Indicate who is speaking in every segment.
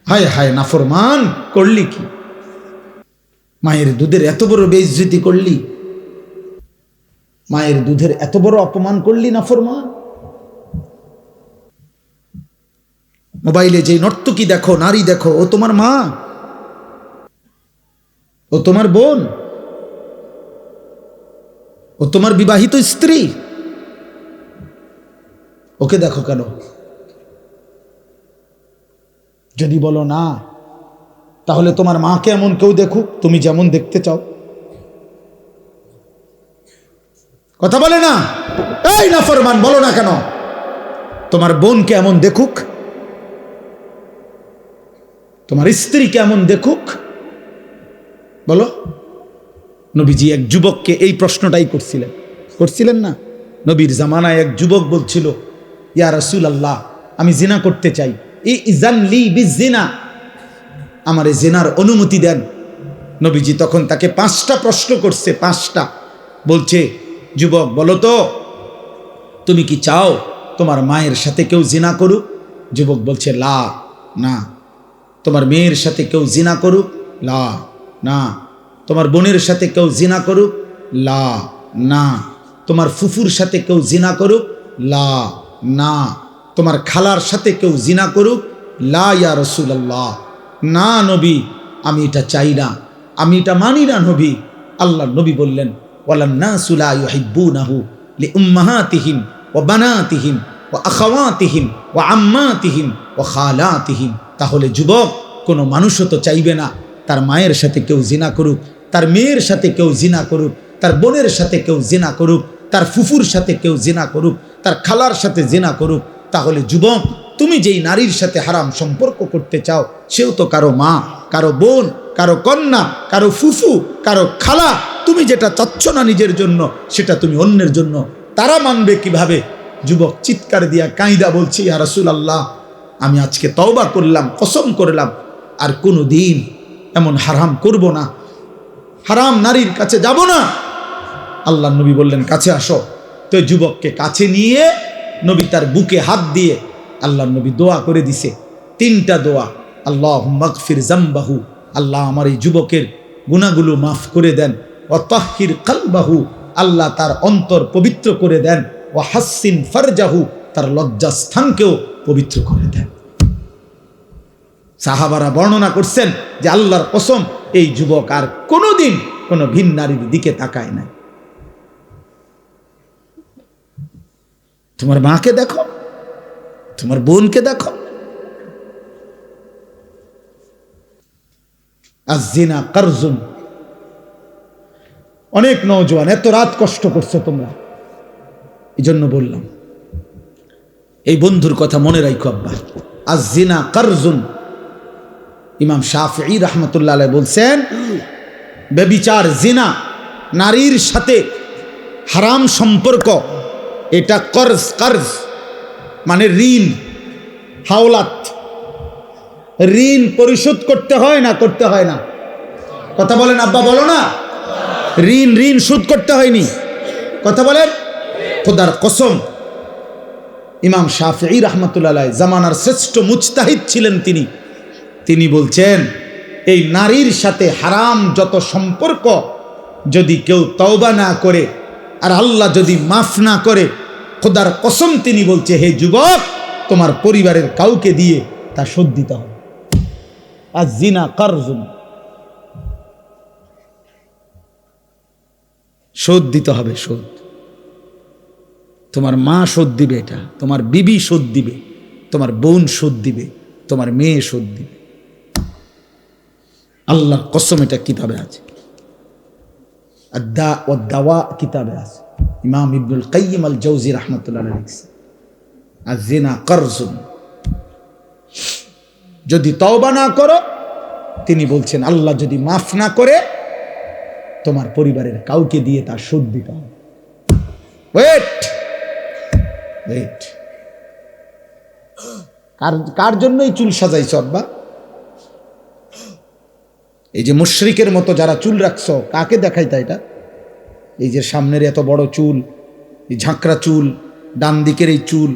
Speaker 1: হায় হায় নাফরমান, করলি কি? মায়ের দুধের এত বড় বেইজ্জতি করলি, মায়ের দুধের এত বড় অপমান করলি নাফরমান। মোবাইলে যে নর্তকী দেখো, নারী দেখো, ও তোমার মা, ও তোমার বোন, ও তোমার বিবাহিত স্ত্রী। ওকে দেখো কেন? যদি বলো না, তাহলে তোমার মাকে এমন কেউ দেখুক তুমি যেমন দেখতে চাও। কথা বলে না? এই নাফরমান, বলো না কেন? তোমার বোনকে এমন দেখুক, তোমার স্ত্রীকে এমন দেখুক, বলো। নবীজি এক যুবককে এই প্রশ্নটাই করছিলেন না? নবীর জামানায় এক যুবক বলছিল, ইয়া রাসূলুল্লাহ, আমি জিনা করতে চাই, ইযান লি বিজিনা, আমারে জিনার অনুমতি দেন। নবীজি তখন তাকে 5টা প্রশ্ন করছে, 5টা। বলছে, যুবক বলো তো, তুমি কি চাও তোমার মায়ের সাথে কেউ জিনা করুক? যুবক বলছে, লা, না। তোমার মেয়ের সাথে কেউ জিনা করুক? লা, না। তোমার বোনের সাথে কেউ জিনা করুক? লা, না। তোমার ফুফুর সাথে কেউ জিনা করুক? লা, না। তোমার খালার সাথে কেউ জিনা করুক? লা ইয়া রাসূলুল্লাহ, না নবী, আমি এটা চাই না, আমি এটা মানি না নবী। আল্লাহ নবী বললেন, ওয়ালান নাসু লা ইউহিব্বুনাহু লিউম্মাহাতিহিম ওয়া বানাতিহিম ওয়া আখাওয়াতিহিম ওয়া আম্মাতিহিম ওয়া খালাতিহিম। তাহলে যুবক, কোনো মানুষও তো চাইবে না তার মায়ের সাথে কেউ জিনা করুক, তার মেয়ের সাথে কেউ জিনা করুক, তার বোনের সাথে কেউ জিনা করুক, তার ফুফুর সাথে কেউ জিনা করুক, তার খালার সাথে জিনা করুক। তাহলে যুবক, তুমি যেই নারীর সাথে হারাম সম্পর্ক করতে চাও, সেও তো কারো মা, কারো বোন, কারো কন্যা, কারো ফুফু, কারো খালা। তুমি যেটা চাচ্ছ না নিজের জন্য, সেটা তুমি অন্যের জন্য। তারা মানবে কিভাবে? যুবক চিৎকার দিয়া কাঁইদা বলছি, ইয়া রাসূলুল্লাহ, আমি আজকে তওবা করলাম, কসম করলাম আর কোনো দিন এমন হারাম করব না, হারাম নারীর কাছে যাব না। আল্লাহ নবী বললেন, কাছে আসো। তো যুবককে কাছে নিয়ে নবী তার বুকে হাত দিয়ে আল্লাহ নবী দোয়া করে দিছে, 3টা দোয়া। আল্লাহুম্মা গফির যামবাহু, আল্লাহ আমার এই যুবকের গুনাহগুলো মাফ করে দেন। ওয়া তাহহির কলবাহু, আল্লাহ তার অন্তর পবিত্র করে দেন। ওয়া হাসসিন ফারজাহু, তার লজ্জাস্থানকেও পবিত্র করে দেন। সাহাবারা বর্ণনা করছেন যে আল্লাহর কসম, এই যুবক আর কোনোদিন কোনো ভিন নারীর দিকে তাকায় না। তোমার মাকে দেখো, তোমার বোনকে দেখো। আয-যিনা কারজুন। অনেক নওজোয়ান এত রাত কষ্ট করছো তোমরা, এই জন্য বললাম, এই বন্ধুর কথা মনে রাখো আব্বা। আয-যিনা কারজুন। ইমাম শাফিঈ রাহমাতুল্লাহ আলাইহি বলছেন, ব্যভিচার, জিনা, নারীর সাথে হারাম সম্পর্ক, এটা কর্জ, কর্জ মানে ঋণ, হাওলাত। ঋণ পরিশোধ করতে হয় না? করতে হয় না? কথা বলেন আব্বা, বলো না। ঋণ শোধ করতে হয়নি? কথা বলেন। খোদার কসম, ইমাম শাফিঈ রাহমাতুল্লাহ আলাইহি জামানার শ্রেষ্ঠ মুজতাহিদ ছিলেন তিনি বলছেন, এই নারীর সাথে হারাম যত সম্পর্ক যদি কেউ তওবা না করে আর আল্লাহ যদি মাফ না করে, খোদার কসম তিনি বলছে, হে যুবক, তোমার পরিবারের কাউকে দিয়ে তা শোধ দিতে হবে। আয-যিনা কারজুন, শোধ দিতে হবে, শোধ। তোমার মা শোধ দিবে, এটা তোমার বিবি শোধ দিবে, তোমার বোন শোধ দিবে, তোমার মেয়ে শোধ দিবে। আল্লাহর কসম, এটা কিতাবে আছে, আদ-দা ওয়াদ-দাওয়া কিতাবে আছে। ইমাম ইবনুল কাইয়িম আল জাওজি রাহমাতুল্লাহ আলাইহি লিখছেন, আয-যিনা কারজুন। যদি তওবা না করো, তিনি বলছেন আল্লাহ যদি মাফ না করে, তোমার পরিবারের কাউকে দিয়ে তার শোধ দিতে হবে। ওয়েট, কার জন্যই চুল সাজাইছো আব্বা? এই যে মুশরিকের মতো যারা চুল রাখছো, কাকে দেখাইতা এটা? এই যে সামনের এত বড় চুল, এই ঝাঁকড়া চুল, ডান দিকের এই চুল,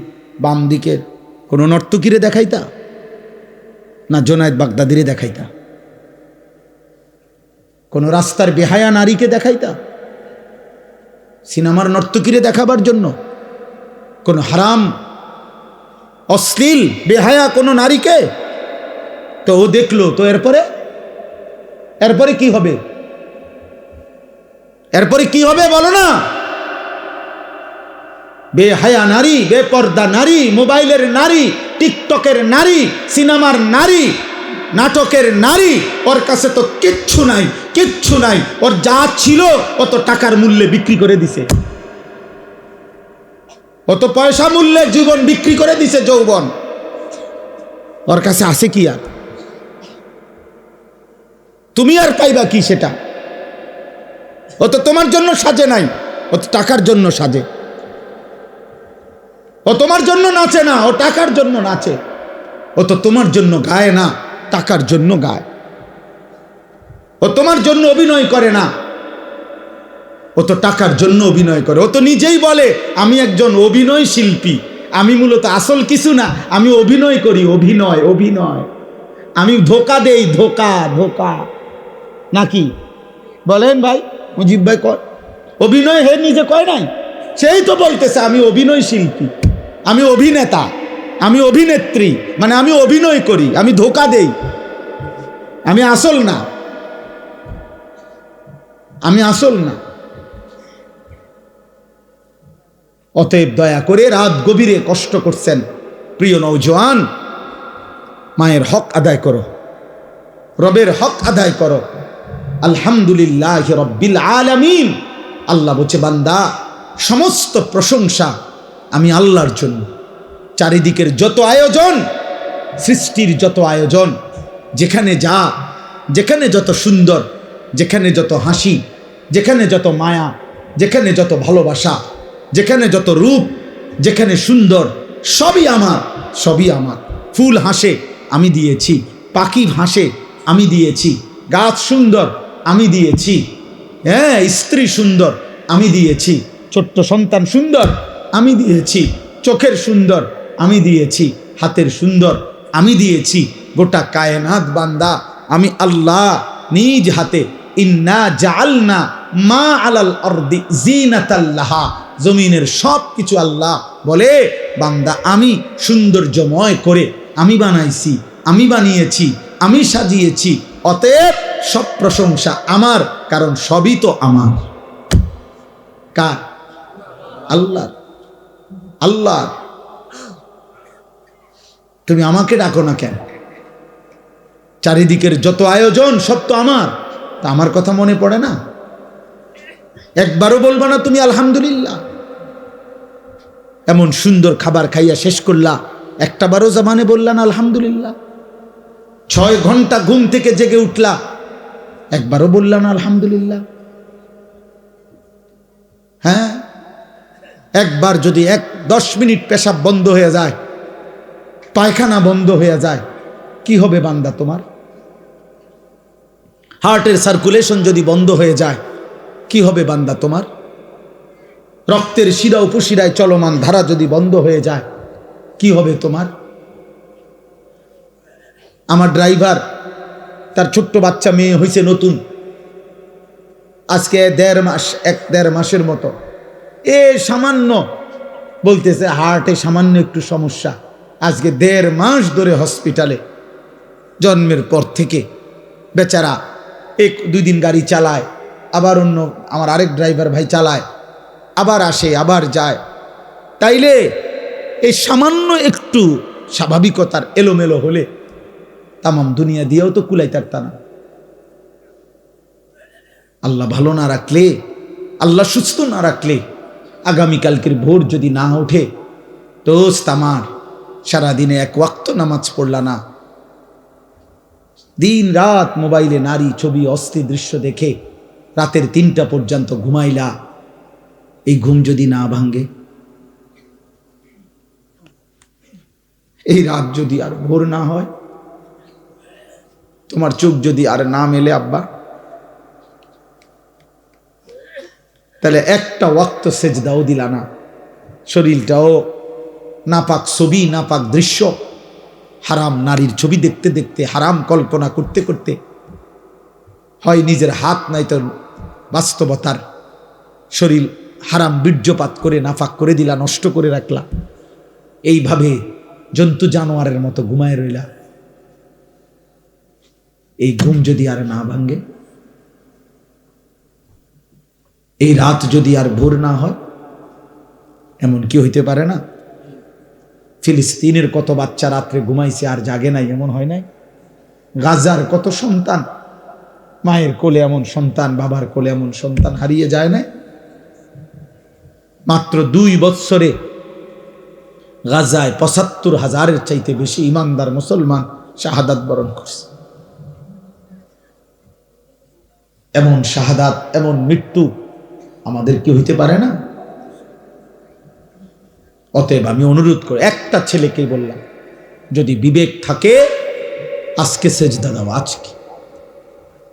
Speaker 1: বাম দিকের, কোনো নর্তকীরে দেখাইতা? না জোনায়েদ বাগদাদিরে দেখাইতা? কোন রাস্তার বেহায়া নারীকে দেখাইতা? সিনেমার নর্তকীরে দেখাবার জন্য? কোন হারাম অশ্লীল বেহায়া কোন নারীকে? তো ও দেখলো, তো এরপরে কি হবে? এরপরে কি হবে বলো না? বেহায়া নারী, বেপর্দা নারী, মোবাইলের নারী, টিকটকের নারী, সিনেমার নারী, নাটকের নারী, ওর কাছে তো কিচ্ছু নাই, কিচ্ছু নাই। ওর যা ছিল অত টাকার মূল্যে বিক্রি করে দিছে, অত পয়সা মূল্যে জীবন বিক্রি করে দিছে, যৌবন। ওর কাছে আছে কি আর? তুমি আর পাইবা কি সেটা? ও তো তোমার জন্য সাজে নাই, ও তো টাকার জন্য সাজে। ও তোমার জন্য নাচে না, ও টাকার জন্য নাচে। ও তো তোমার জন্য গায় না, টাকার জন্য গায়। ও তোমার জন্য অভিনয় করে না, ও তো টাকার জন্য অভিনয় করে। ও তো নিজেই বলে আমি একজন অভিনয় শিল্পী, আমি মূলত আসল কিছু না, আমি অভিনয় করি, অভিনয় অভিনয়, আমি ধোকা দেই, ধোকা ধোকা। নাকি বলেন ভাই? মুজিব ভাই কর অভিনয়, হে নিজে কয় নাই? সেই তো বলতেছে আমি অভিনয় শিল্পী, আমি অভিনেতা, আমি অভিনেত্রী, মানে আমি অভিনয় করি, আমি ধোকা দেই, আমি আসল না, আমি আসল না। অতএব দয়া করে রাত গভীরে কষ্ট করছেন প্রিয় নওজোয়ান, মায়ের হক আদায় করো, রবের হক আদায় করো। আলহামদুলিল্লাহ রব্বিল আলামিন। আল্লাহ বলছে বান্দা সমস্ত প্রশংসা আমি আল্লাহর জন্য। চারিদিকের যত আয়োজন, সৃষ্টির যত আয়োজন, যেখানে যা, যেখানে যত সুন্দর, যেখানে যত হাসি, যেখানে যত মায়া, যেখানে যত ভালোবাসা, যেখানে যত রূপ, যেখানে সুন্দর, সবই আমার, সবই আমার। ফুল হাসে আমি দিয়েছি, পাখি হাসে আমি দিয়েছি, গাছ সুন্দর আমি দিয়েছি, হ্যাঁ স্ত্রী সুন্দর আমি দিয়েছি, ছোট্ট সন্তান সুন্দর আমি দিয়েছি, চোখের সুন্দর আমি দিয়েছি, হাতের সুন্দর আমি দিয়েছি। গোটা কায়নাত বান্দা আমি আল্লাহ নিজ হাতে ইন্না জাআলনা মা আলাল আরদি জিনাতাল লাহা, জমিনের সব কিছু আল্লাহ বলে বান্দা আমি সৌন্দর্যময় করে আমি বানাইছি, আমি বানিয়েছি, আমি সাজিয়েছি। অতএব সব প্রশংসা আমার, কারণ সবই তো আমার। কার? আল্লাহ। আল্লাহ। তুমি আমাকে ডাকো না কেন? চারিদিকের যত আয়োজন সব তো আমার, তা আমার কথা মনে পড়ে না? একবারও বলবা না তুমি আলহামদুলিল্লাহ? এমন সুন্দর খাবার খাইয়া শেষ করলা, একটা বারও জবানে বললা না আলহামদুলিল্লাহ? 6 ঘন্টা ঘুম থেকে জেগে উঠলা, একবারও বললা না আলহামদুলিল্লাহ? হ্যাঁ, একবার যদি 10 মিনিট পেশাব বন্ধ হয়ে যায়, পায়খানা বন্ধ হয়ে যায়, কি হবে বান্দা তোমার? হার্টের সার্কুলেশন যদি বন্ধ হয়ে যায়, কি হবে বান্দা তোমার? রক্তের শিরা উপশিরায় চলমান ধারা যদি বন্ধ হয়ে যায়, কি হবে তোমার? আমার ড্রাইভার, তার ছোট্ট বাচ্চা মেয়ে হয়েছে নতুন, আজকে 1.5 মাসের মতো, সামান্য বলতেছে হার্টে সামান্য একটু সমস্যা। আজকে 1.5 মাস ধরে হসপিটালে, জন্মের পর থেকে বেচারা 1-2 দিন গাড়ি চালায়, আবার অন্য আমার আরেক ড্রাইভার ভাই চালায়, আবার আসে আবার যায়। তাইলে এই সামান্য একটু স্বাভাবিকতার এলোমেলো হলে তামাম দুনিয়া দিয়েও তো কুলাইতার তা না। আল্লাহ ভালো না রাখলে, আল্লাহ সুস্থ না রাখলে, আগামীকালকের ভোর যদি না ওঠে, দোস্ত আমার সারাদিনে 1 ওয়াক্ত নামাজ পড়লা না, দিন রাত মোবাইলে নারী ছবি অস্থির দৃশ্য দেখে রাতের 3টা পর্যন্ত ঘুমাইলা, এই ঘুম যদি না ভাঙ্গে, এই রাত যদি আর ভোর না হয়, তোমার চোখ যদি আর না মেলে আব্বা, তাহলে একটা ওয়াক্ত সেজদাও দিলা না, শরীরটাও নাপাক ছবি, নাপাক দৃশ্য, হারাম নারীর ছবি দেখতে দেখতে, হারাম কল্পনা করতে করতে হয় নিজের হাত নাই তো বাস্তবতার শরীর হারাম বীর্যপাত করে নাফাক করে দিলা, নষ্ট করে রাখলা, এইভাবে জন্তু জানোয়ারের মতো ঘুমায় রইলা। এই ঘুম যদি আর না ভাঙ্গে, এই রাত যদি আর ভোর না হয়, এমন কি হইতে পারে না? ফিলিস্তিনের কত বাচ্চা রাত্রে ঘুমাইছে আর জাগে নাই, এমন হয় নাই? গাজার কত সন্তান, মায়ের কোলে এমন সন্তান, বাবার কোলে এমন সন্তান হারিয়ে যায় না? মাত্র 2 বৎসরে গাজায় ৭৫,০০০-এর চাইতে বেশি ইমানদার মুসলমান শাহাদাত বরণ করছে। এমন শাহাদাত, এমন মৃত্যু আমাদের কি হইতে পারে না? অতএব আমি অনুরোধ করি, একটা ছেলেকেই বললাম, যদি বিবেক থাকে আজকে সেজদা দাও,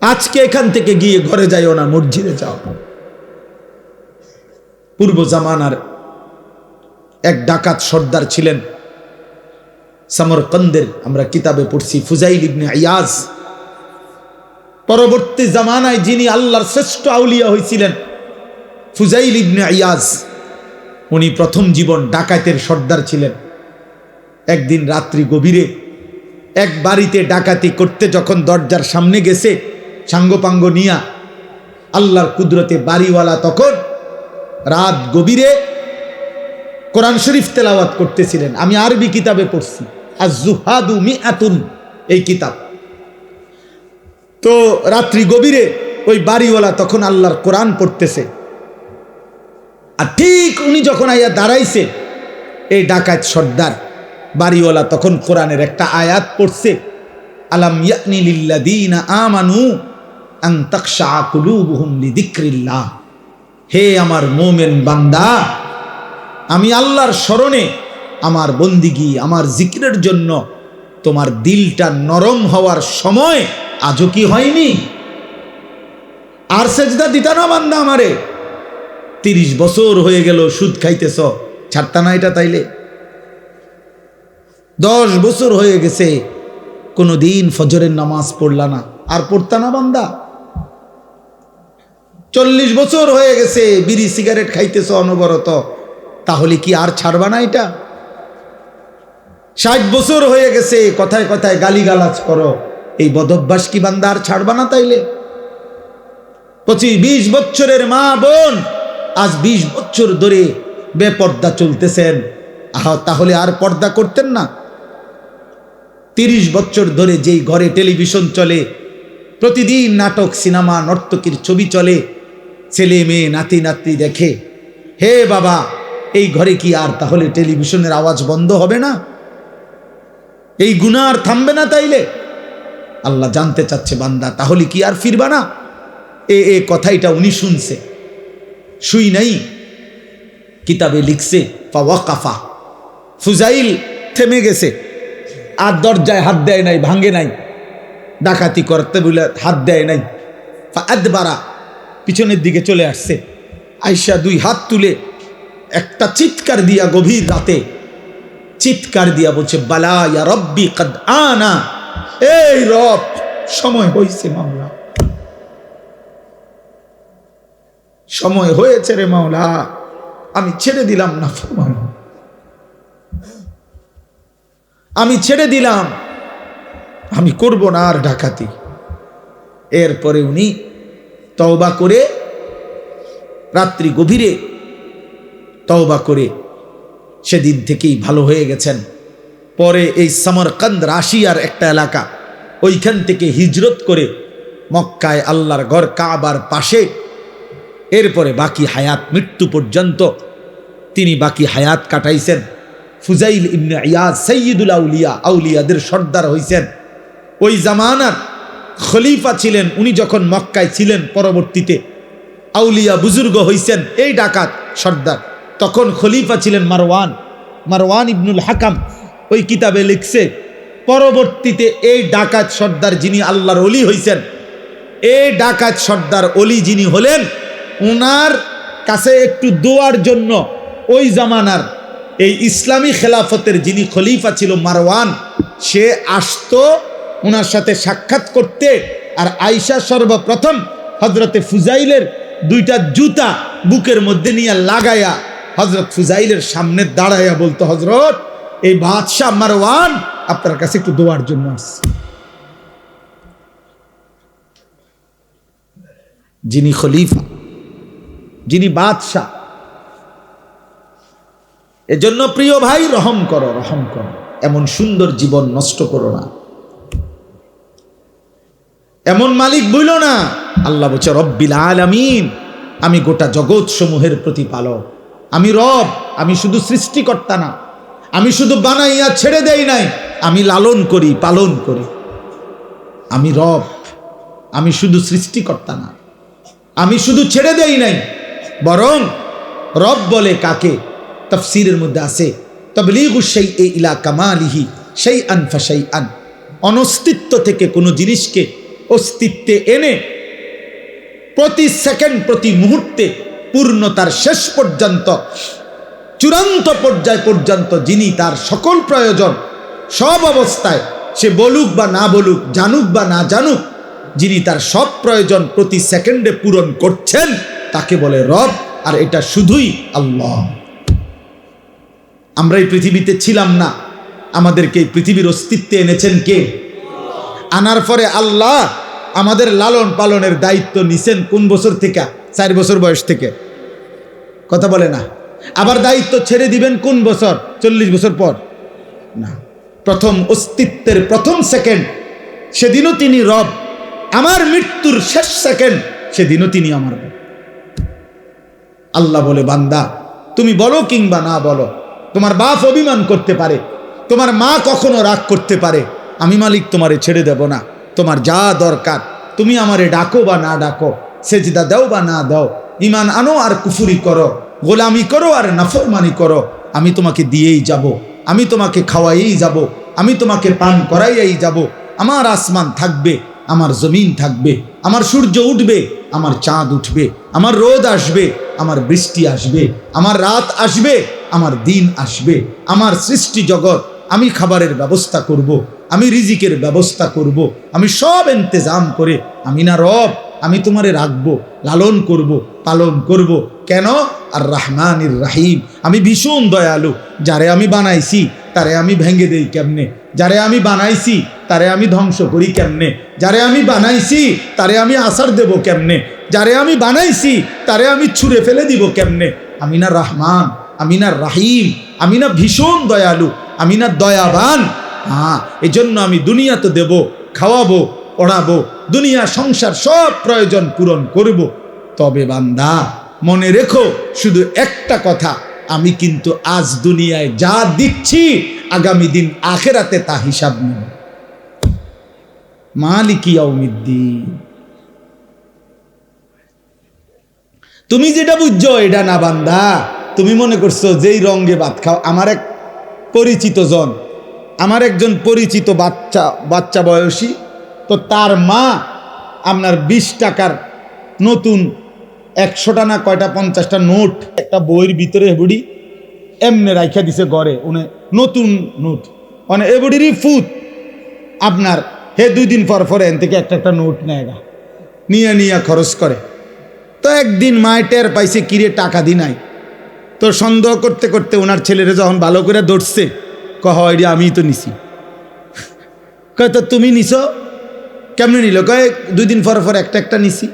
Speaker 1: আজকে এখান থেকে গিয়ে ঘরে যাইও না, মসজিদে যাও। পূর্ব জামানার এক ডাকাত সর্দার ছিলেন সমরকন্দের, আমরা কিতাবে পড়ছি, ফুজাইল ইবনে ইয়াজ। পরবর্তী জামানায় যিনি আল্লাহর শ্রেষ্ঠ আউলিয়া হয়েছিলেন ফুজাইল ইবনে ইয়াজ, উনি প্রথম জীবন ডাকাতের সর্দার ছিলেন। একদিন রাত্রি গভীরে এক বাড়িতে ডাকাতি করতে যখন দরজার সামনে গেছে সাঙ্গপাঙ্গ নিয়া, আল্লাহর কুদরতে বাড়িওয়ালা তখন রাত গভীরে কোরআন শরীফ তেলাওয়াত করতেছিলেন। আমি আরবি কিতাবে পড়ছি, আজ-জুহাদু মিআতুন এই কিতাব। তো রাত্রি গভীরে ওই বাড়িওয়ালা তখন আল্লাহর কোরআন পড়তেছে, আর ঠিক উনি যখন আইয়া দাঁড়াইছে, এই ডাকাত সর্দার বাড়িওয়ালা তখন কোরআনের একটা আয়াত পড়ছে, আলাম ইয়ানি লিল্লাযীনা আমানু আন তাখশা কুলুবুহুম লিযিকরিল্লাহ। হে আমার মুমিন বান্দা, আমি আল্লাহর স্মরণে, আমার বন্দিগি, আমার জিকিরের জন্য তোমার দিলটা নরম হওয়ার সময় আজও কি হয়নি? আর সেজদা দিতা না বান্দা আমারে? 30 বছর হয়ে গেল সুদ খাইতেছ, ছাড়তা না এটা? তাইলে 10 বছর হয়ে গেছে কোনদিন ফজরের নামাজ পড়লা না, আর পড়তা না বান্দা? 40 বছর হয়ে গেছে বিড়ি সিগারেট খাইতেছ অনবরত, তাহলে কি আর ছাড়বা না এটা? 60 বছর হয়ে গেছে কথায় কথায় গালিগালাজ করো, এই বদভ্যাস কি বান্দা আর ছাড়বা না? তাইলে 25-20 বছরের মা বোন আজ 20 বছর ধরে বেপর্দা চলতেছেন, তাহলে আর পর্দা করতেন না? 30 বছর ধরে যেই ঘরে টেলিভিশন চলে, প্রতিদিন নাটক, সিনেমা, নর্তকীর ছবি চলে, ছেলে মেয়ে নাতি নাতনি দেখে, হে বাবা, এই ঘরে কি আর তাহলে টেলিভিশনের আওয়াজ বন্ধ হবে না? এই গুনাহ আর থামবে না? তাইলে আল্লাহ জানতে চাচ্ছে, বান্দা তাহলে কি আর ফিরবা না? এ কথাইটা উনি শুনছে, শুই নাই, কিতাবে লিখছে, ফাওয়াকাফা, ফুজাইল থেমে গেছে, আর দরজায় হাত দেয় নাই, ভাঙে নাই, ডাকাতি করতে বলে হাত দেয় নাই। ফাআদবারা, পিছনের দিকে চলে আসছে, আয়েশা 2 হাত তুলে একটা চিৎকার দিয়া, গভীর রাতে চিৎকার দিয়া বলছে, বালা ইয়া রব্বি কদ আনা, এই রব সময় হয়েছে মাওলা, সময় হয়েছে রে মাওলা, আমি ছেড়ে দিলাম না ফরমানো, আমি ছেড়ে দিলাম, আমি করব না আর ডাকাতি। এরপরে উনি তওবা করে, রাত্রি গভীরে তওবা করে সেদিন থেকেই ভালো হয়ে গেছেন। পরে এই সমরকন্দ, রাশিয়ার একটা এলাকা, ওইখান থেকে হিজরত করে মক্কায় আল্লাহর ঘর কাবার পাশে, এরপরে বাকি হায়াত, মৃত্যু পর্যন্ত তিনি বাকি হায়াত কাটাইছেন। ফুজাইল ইবনে ইয়াজ সাইয়্যিদুল আউলিয়া, আউলিয়াদের সর্দার হইছেন। ওই জামানার খলিফা ছিলেন উনি, যখন মক্কায় ছিলেন, পরবর্তীতে আউলিয়া বুজুর্গ হইছেন এই ডাকাত সর্দার। তখন খলিফা ছিলেন মারওয়ান ইবনুল হাকাম। ওই কিতাবে লিখছে, পরবর্তীতে এই ডাকাত সর্দার যিনি আল্লাহর ওলি হইছেন, এই ডাকাত সর্দার ওলি যিনি হলেন, ওনার কাছে একটু দোয়ার জন্য ওই জামানার এই ইসলামী খেলাফতের যিনি খলিফা ছিল মারওয়ান, সে আসতো ওনার সাথে সাক্ষাৎ করতে। আর আয়েশা সর্বপ্রথম হযরতে ফুজাইলের দুইটা জুতা বুকের মধ্যে নিয়ে লাগায়া হযরত ফুজাইলের সামনে দাঁড়াইয়া বলতো, হযরত এই বাদশাহ মারওয়ান আপনার কাছে একটু দোয়ার জন্য আসছে। যিনি খলিফা, যিনি বাদশাহ। এজন্য প্রিয় ভাই, রহম করো, রহম করো, এমন সুন্দর জীবন নষ্ট করো না, এমন মালিক বইলো না। আল্লাহ বলছে রব্বিল আলামিন, আমি গোটা জগৎ সমূহের প্রতিপালক, আমি রব। আমি শুধু সৃষ্টিকর্তা না, আমি শুধু বানাইয়া ছেড়ে দেই নাই, আমি লালন করি, পালন করি। আমি রব, আমি শুধু সৃষ্টিকর্তা না, আমি শুধু ছেড়ে দেই নাই, বরং রব বলে কাকে? তাফসীরের মধ্যে আছে তাবলীগু শাইই ইলা কামালিহি শাইআন ফাশাইআন, অনস্তিত্ব থেকে কোনো জিনিসকে অস্তিত্বে এনে প্রতি সেকেন্ড, প্রতি মুহূর্তে পূর্ণতার শেষ পর্যন্ত, চূড়ান্ত পর্যায় পর্যন্ত যিনি তার সকল প্রয়োজন সব অবস্থায়, সে বলুক বা না বলুক, জানুক বা না জানুক, যিনি তার সব প্রয়োজন প্রতি সেকেন্ডে পূরণ করছেন, তাকে বলে রব। আর এটা শুধুই আল্লাহ। আমরা এই পৃথিবীতে ছিলাম না, আমাদেরকে এই পৃথিবীর অস্তিত্বে এনেছেন কে? আনার পরে আল্লাহ আমাদের লালন পালনের দায়িত্ব নিছেন কোন বছর থেকে? 4 বছর বয়স থেকে। কথা বলে না। আবার দায়িত্ব ছেড়ে দিবেন কোন বছর? 40 বছর পর না, প্রথম অস্তিত্বের প্রথম সেকেন্ড, সেদিনও তিনি রব। আমার মৃত্যুর শেষ সেকেন্ড, সেদিনও তিনি আমার রব। আল্লাহ বলে, বান্দা তুমি বলো কিংবা না বলো, তোমার বাপ অভিমান করতে পারে, তোমার মা কখনো রাগ করতে পারে, আমি মালিক তোমারে ছেড়ে দেব না। তোমার যা দরকার তুমি আমারে ডাকো বা না ডাকো, সেজদা দাও বা না দাও, ঈমান আনো আর কুফরি করো, গোলামি করো আর নাফরমানি করো, আমি তোমাকে দিয়েই যাব, আমি তোমাকে খাওয়াইয়েই যাব, আমি তোমাকে পান করাইয়েই যাব। আমার আসমান থাকবে, আমার জমিন থাকবে, আমার সূর্য উঠবে, আমার চাঁদ উঠবে, আমার রোদ আসবে, আমার বৃষ্টি আসবে, আমার রাত আসবে, আমার দিন আসবে, আমার সৃষ্টি জগৎ, আমি খাবারের ব্যবস্থা করব, আমি রিজিকের ব্যবস্থা করব, আমি সব ইন্তজাম করে, আমি না রব? আমি তোমারে রাখবো, লালন করব, পালন করব। কেন? আর রহমানির রাহিম, আমি ভীষণ দয়ালু। যারে আমি বানাইছি তারে আমি ভেঙে দেই কেমনে? যারে আমি বানাইছি তারে আমি ধ্বংস করি কেমনে? যারে আমি বানাইছি তারে আমি আসার দেব কেমনে? যারে আমি বানাইছি তারে আমি ছুঁড়ে ফেলে দিব কেমনে? আমি না রহমান, আমি না রাহিম, আমি না ভীষণ দয়ালু, আমি না দয়াবান? হ্যাঁ, এজন্য আমি দুনিয়া তো দেব, খাওয়াবো, পড়াবো, দুনিয়া সংসার সব প্রয়োজন পূরণ করব। তবে বান্দা মনে রেখো শুধু একটা কথা, আমি কিন্তু আজ দুনিয়ায় যা দিচ্ছি আগামী দিন আখিরাতে তা হিসাব নেব। মালিকি ইয়াউমিদ্দিন। তুমি যেটা বুঝছো এটা না বান্দা, তুমি মনে করছো যেই রঙে ভাত খাও। আমার এক পরিচিত জন, আমার একজন পরিচিত বাচ্চা বয়সী, তো তার মা আপনার 20 টাকার নতুন 100টা না কয়টা 50টা নোট একটা বইয়ের ভিতরে বুড়ি এমনি রাইখা দিছে ঘরে, উনি নতুন নোট মানে এবুড়িরই ফুট আপনার। হে 2 দিন পর পর এন থেকে একটা নোট নেয়, নিয়ে খরচ করে। তো একদিন মায়ের টের পাইছে, কিরে টাকা দি নাই। তো সন্দেহ করতে করতে ওনার ছেলেরা যখন ভালো করে ধরছে, হয় আমি তো নিছি। কয় তো তুমি নিছো? কেমনে নিল? কয় 2 দিন পর পর একটা নিছি।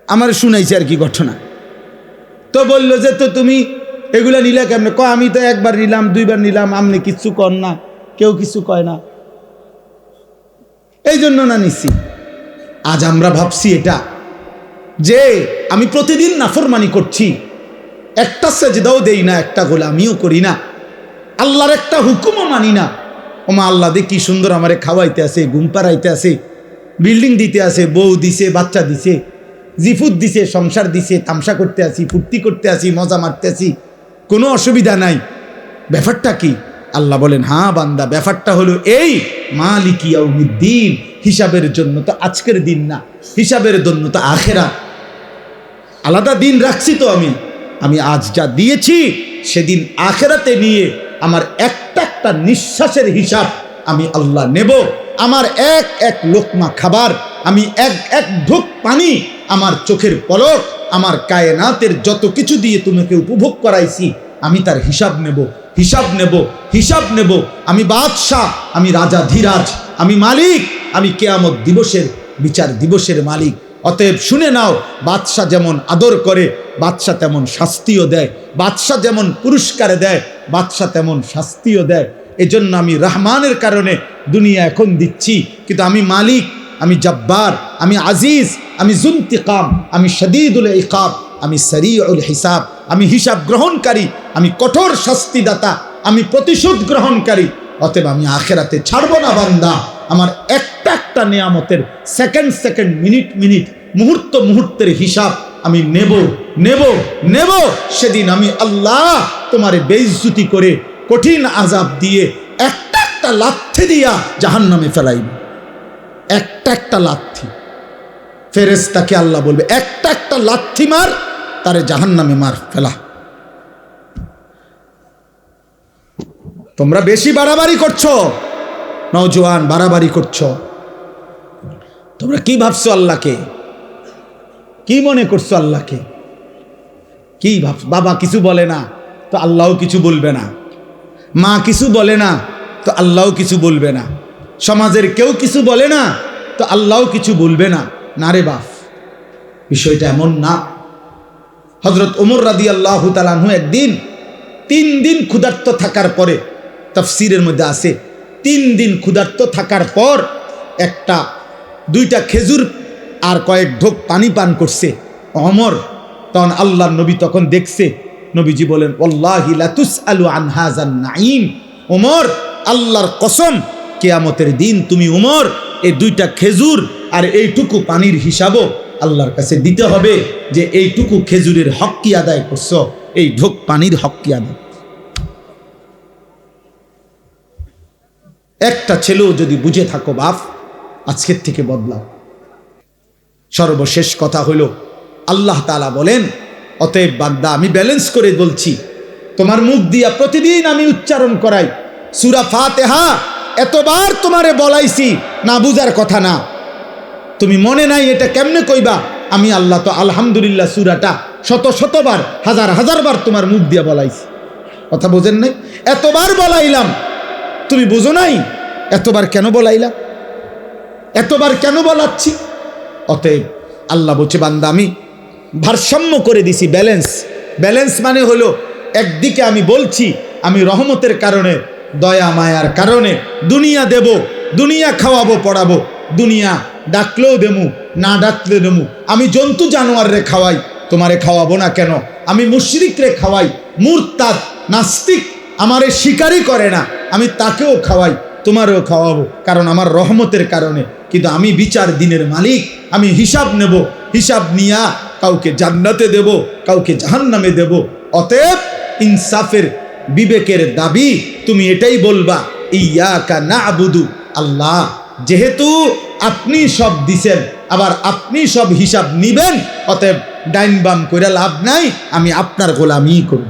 Speaker 1: আমার শুনাইছে আর কি ঘটনা। তো বলল যে তো তুমি এগুলা নিলে কেমনে? কয় আমি তো একবার নিলাম, 2বার নিলাম, আমনি কিচ্ছু কর না, কেউ কিছু কয় না, এই জন্য না নিছি। আজ আমরা ভাবছি এটা যে আমি প্রতিদিন নাফরমানি করছি, একটা সেজদাও দেই না, একটা গোলামিও করি না, আল্লাহর একটা হুকুমও মানি না। ওমা আল্লাহ দে কি সুন্দর আমারে খাওয়াইতে আছে, ঘুম পাড়াইতে আছে, বিল্ডিং দিতে আছে, বউ দিছে, বাচ্চা দিছে, জিফুত দিছে, সংসার দিছে, তামসা করতে আসি, ফুর্তি করতে আসি, মজা মারতে আসি, কোনো অসুবিধা নাই। ব্যাপারটা কি? আল্লাহ বলেন, হ্যাঁ বান্দা, ব্যাপারটা হলো এই, মালিকি ইয়াউমিদ্দিন, হিসাবের জন্য তো আজকের দিন না, হিসাবের জন্য তো আখিরাত। আলাদা দিন রাখছি তো আমি আজ যা দিয়েছি সেদিন আখিরাতে নিয়ে আমার একটা নিঃশ্বাসের হিসাব আমি আল্লাহ নেব। আমার এক এক লোকমা খাবার, আমি এক এক ঢোক পানি, আমার চোখের পলক, আমার কায়নাতের যত কিছু দিয়ে তোমাকে উপভোগ করাইছি, আমি তার হিসাব নেব, হিসাব নেব, হিসাব নেব। আমি বাদশাহ, আমি রাজা ধীরাজ, আমি মালিক, আমি কিয়ামত দিবসের বিচার দিবসের মালিক। অতএব শুনে নাও, বাদশাহ যেমন আদর করে বাদশাহ তেমন শাস্তিও দেয়, বাদশাহ যেমন পুরস্কার দেয় বাদশাহ তেমন শাস্তিও দেয়। এজন্য আমি রহমানের কারণে দুনিয়া এখন দিচ্ছি, কিন্তু আমি মালিক, আমি জব্বার, আমি আজিজ, আমি জুনতিকাম, আমি শদীদুল ইকাব, আমি সরিউল হিসাব, আমি হিসাব গ্রহণকারী, আমি কঠোর শাস্তিদাতা, আমি প্রতিশোধ গ্রহণকারী। অতএব আমি আখেরাতে ছাড়বো না বান্দা। আমার একটা একটা নিয়ামতের সেকেন্ড সেকেন্ড, মিনিট মিনিট, মুহূর্ত মুহূর্তের হিসাব আমি নেব, নেব, নেব। সেদিন আমি আল্লাহ তোমারে বেইজ্জতি করে কঠিন আযাব দিয়ে একটা একটা লাথি দিয়া জাহান্নামে ফেলাইব। একটা একটা লাথি, ফেরেশতাকে আল্লাহ বলবে একটা একটা লাথি মার, তারে জাহান্নামে মার ফেলা। তোমরা বেশি বাড়াবাড়ি করছো, নওজোয়ান বাড়াবাড়ি করছো। তোমরা কি ভাবছো আল্লাহকে? কি মনে করছো আল্লাহকে? কি ভাবছো? বাবা কিছু বলে না তো আল্লাহও কিছু বলবে না, মা কিছু বলে না তো আল্লাহও কিছু বলবে না, সমাজের কেউ কিছু বলে না তো আল্লাহও কিছু বলবে না। না রে বাপ, বিষয়টা এমন না। হযরত ওমর রাদিয়াল্লাহু তাআলা আনহু একদিন 3 দিন ক্ষুধার্ত থাকার পরে, তাফসীরের মধ্যে আছে 3 দিন ক্ষুধার্ত থাকার পর একটা 2টা খেজুর আর কয়েক ঢোক পানি পান করছে ওমর। তখন আল্লাহর নবী তখন দেখছে, নবীজি বলেন ওয়াল্লাহি লা তুসআলু আন হাযান নাঈম। ওমর, আল্লাহর কসম, কিয়ামতের দিন তুমি ওমর এই 2টা খেজুর আর এইটুকু পানির হিসাবও আল্লাহর কাছে দিতে হবে, যে এইটুকু খেজুরের হক কি আদায় করছো, এই ঢোক পানির হক কি আদায়। একটা ছেলেও যদি বুঝে থাকো বাপ, আজকের থেকে বদলাও। সর্বশেষ কথা হলো, আল্লাহ তাআলা বলেন, অতএব বান্দা আমি ব্যালেন্স করে বলছি, তোমার মুখ দিয়া প্রতিদিন আমি উচ্চারণ করাই সূরা ফাতিহা। এতবার তোমারে বলাইছি, না বুঝার কথা না, তুমি মনে নাই এটা কেমনে কইবা। আমি আল্লাহ তো আলহামদুলিল্লাহ সূরাটা শত শতবার, হাজার হাজার বার তোমার মুখ দিয়া বলাইছি। কথা বোঝেন নাই? এতবার বলাইলাম, তুমি বুঝো নাই? এতবার কেন বলাইলাম? এতবার কেন বলাচ্ছি? অতএব আল্লাহ বলছে, বান্দা আমি ভারসাম্য করে দিছি, ব্যালেন্স। ব্যালেন্স মানে হলো, একদিকে আমি বলছি আমি রহমতের কারণে, দয়া মায়ার কারণে দুনিয়া দেব, দুনিয়া খাওয়াবো পড়াবো, দুনিয়া ডাকলেও দেমু, না ডাকলে দেমু। আমি জন্তু জানোয়াররে খাওয়াই, তোমারে খাওয়াবো না কেন? আমি মুশরিকরে খাওয়াই, মুরতাদ নাস্তিক আমারে স্বীকারই করে না, আমি তাকেও খাওয়াই, তোমারও খাওয়াবো, কারণ আমার রহমতের কারণে। কিন্তু আমি বিচার দিনের মালিক, আমি হিসাব নেব, হিসাব নিয়া কাউকে জান্নাতে দেব, কাউকে জাহান্নামে দেব। অতএব ইনসাফের বিবেকের দাবি তুমি এটাই বলবা, ইয়াকা না'বুদু, আল্লাহ যেহেতু আপনি সব দিছেন, আবার আপনি সব হিসাব নিবেন, অতএব ডাইন বাম করে লাভ নাই, আমি আপনার গোলামি করব।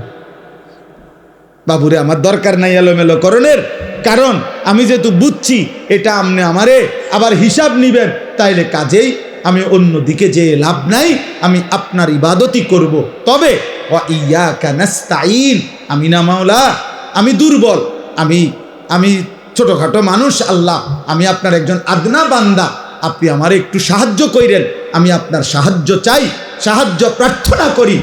Speaker 1: বাবুরে আমার দরকার নাই এলোমেলো করণের, কারণ আমি যেহেতু বুঝছি এটা আমনে আমারে আবার হিসাব নিবেন, তাইলে কাজেই আমি অন্য দিকে যেয়ে লাভ নাই, আমি আপনার ইবাদতই করব। তবে ওয়া ইয়াকা নাস্তাঈন, আমি না মাওলা, আমি দুর্বল, আমি ছোটখাটো মানুষ আল্লাহ, আমি আপনার একজন আদনা বান্দা, আপনি আমারে একটু সাহায্য কইরেন, আমি আপনার সাহায্য চাই, সাহায্য প্রার্থনা করি।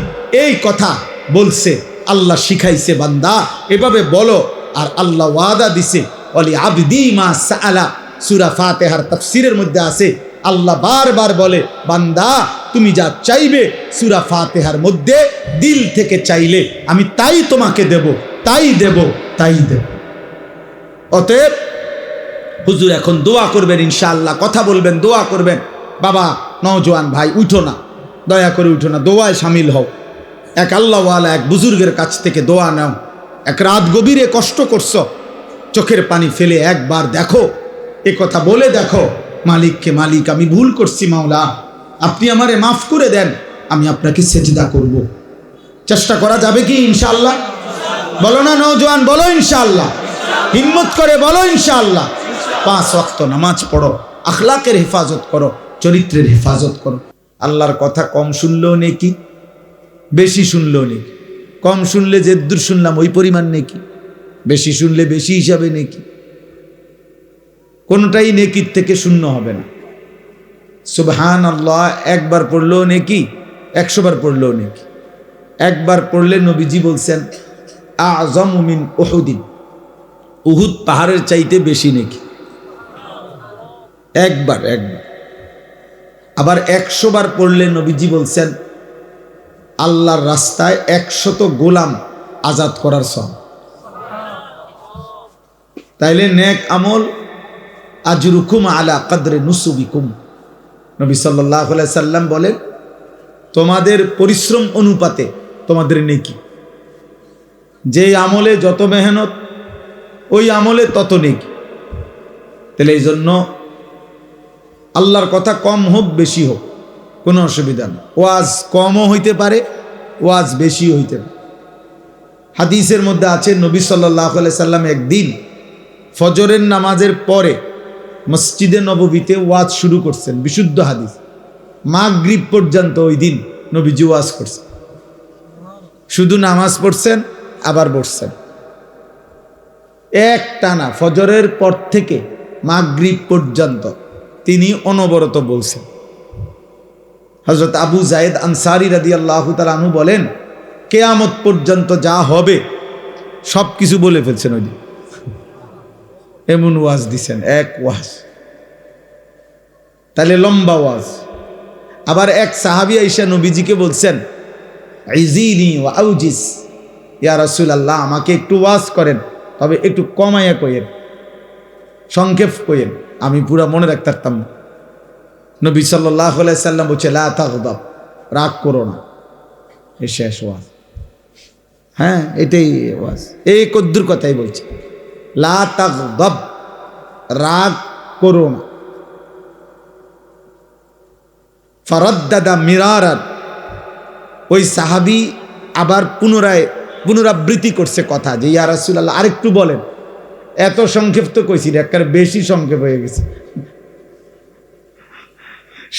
Speaker 1: এই কথা বলছে, আল্লাহ শিখাইছে বান্দা এভাবে বলো। আর আল্লাহ ওয়াদা দিছে, ওয়ালি আবদি মা সাআলা, সূরা ফাতিহার তাফসীরের মধ্যে আছে, আল্লাহ বারবার বলে, বান্দা তুমি যা চাইবে সূরা ফাতিহার মধ্যে দিল থেকে চাইলে আমি তাই তোমাকে দেব, তাই দেব, তাই দেব। অতএব হুজুর এখন দোয়া করবেন ইনশাআল্লাহ, কথা বলবেন, দোয়া করবেন। বাবা নওজোয়ান ভাই উঠো না, দয়া করে উঠো না, দোয়ায় শামিল হও। এক আল্লাহওয়ালা এক বুজুর্গের কাছ থেকে দোয়া নাও। এক রাত গভীরে কষ্ট করছো, চোখের পানি ফেলে একবার দেখো, এ কথা বলে দেখো মালিককে, মালিক আমি ভুল করছি, মাওলা আপনি আমারে মাফ করে দেন, আমি আপনাকে সেজদা করব। চেষ্টা করা যাবে কি ইনশাআল্লাহ? বলো না নওজোয়ান, বলো ইনশাআল্লাহ, হিম্মত করে বলো ইনশাআল্লাহ। 5 ওয়াক্ত নামাজ পড়ো, আখলাকের হেফাজত করো, চরিত্রের হেফাজত করো। আল্লাহর কথা কম শুনলেও নেকি, বেশি শুনলেও নেকি। কম শুনলে যে দূর শুনলাম ওই পরিমাণ নেকি, বেশি শুনলে বেশি হিসাবে নেকি। কোনটাই নেকির থেকে শূন্য হবে না। সুবহানাল্লাহ একবার পড়লেও নেকি, 100 বার পড়লেও নেকি। একবার পড়লে নবীজি বলছেন আযমু মিন উহুদিন, উহুদ পাহাড়ের চাইতে বেশি নেকি। একবার। আবার 100 বার পড়লে নবীজি বলছেন আল্লাহর রাস্তায় 100 গোলাম আজাদ করার সওয়াব। তাইলে নেক আমল আজরুকুম আলা কদরে নুসুবিকুম। নবী সাল্লাল্লাহু আলাইহি সাল্লাম বলেন তোমাদের পরিশ্রম অনুপাতে তোমাদের নেকি। যে আমলে যত মেহনত ওই আমলে তত নেকি। তাহলে এই জন্য আল্লাহর কথা কম হোক বেশি হোক কোনো অসুবিধা নেই। ওয়াজ কমও হইতে পারে, ওয়াজ বেশি হইতে পারে। হাদিসের মধ্যে আছে নবী সাল্লাল্লাহু আলাইহি সাল্লাম একদিন ফজরের নামাজের পরে মসজিদে নববীতে ওয়াজ শুরু করছেন। বিশুদ্ধ হাদিস। মাগরিব পর্যন্ত ওই দিন নবীজি ওয়াজ করছেন। শুধু নামাজ পড়ছেন আবার বসছেন। এক টানা ফজরের পর থেকে মাগরিব পর্যন্ত তিনি অনবরত বলছেন। হযরত আবু যায়েদ আনসারী রাদিয়াল্লাহু তাআলা আনহু বলেন কিয়ামত পর্যন্ত যা হবে সব কিছু বলে ফেলছেন ওই দিন। এমন ওয়াজ দিছেন, এক ওয়াজ। তাহলে লম্বা ওয়াজ। আবার এক সাহাবী আয়েশা নবীজিকে বলছেন ইজিনি ওয়া আউজিস, ইয়া রাসূলুল্লাহ আমাকে একটু ওয়াজ করেন, তবে একটু কমাইয়া কইেন, সংক্ষেপ কইেন, আমি পুরা মনে রাখতে পারতাম না। নবী সাল্লাল্লাহু আলাইহি সাল্লাম বলছে লা তাগদাব, রাগ করো না। এই শেষ ওয়াজ। হ্যাঁ এটাই ওয়াজ। এই কদ্দুর কথাই বলছে, লা তাগদাব, রাগ করো না। ফারাদ্দাদা মিরারান, ওই সাহাবী আবার পুনরাবৃত্তি করছে কথা যে ইয়া রাসূলুল্লাহ আরেকটু বলেন। এত সংক্ষেপ তো কইছি, একবারে বেশি সংক্ষেপ হয়ে গেছে।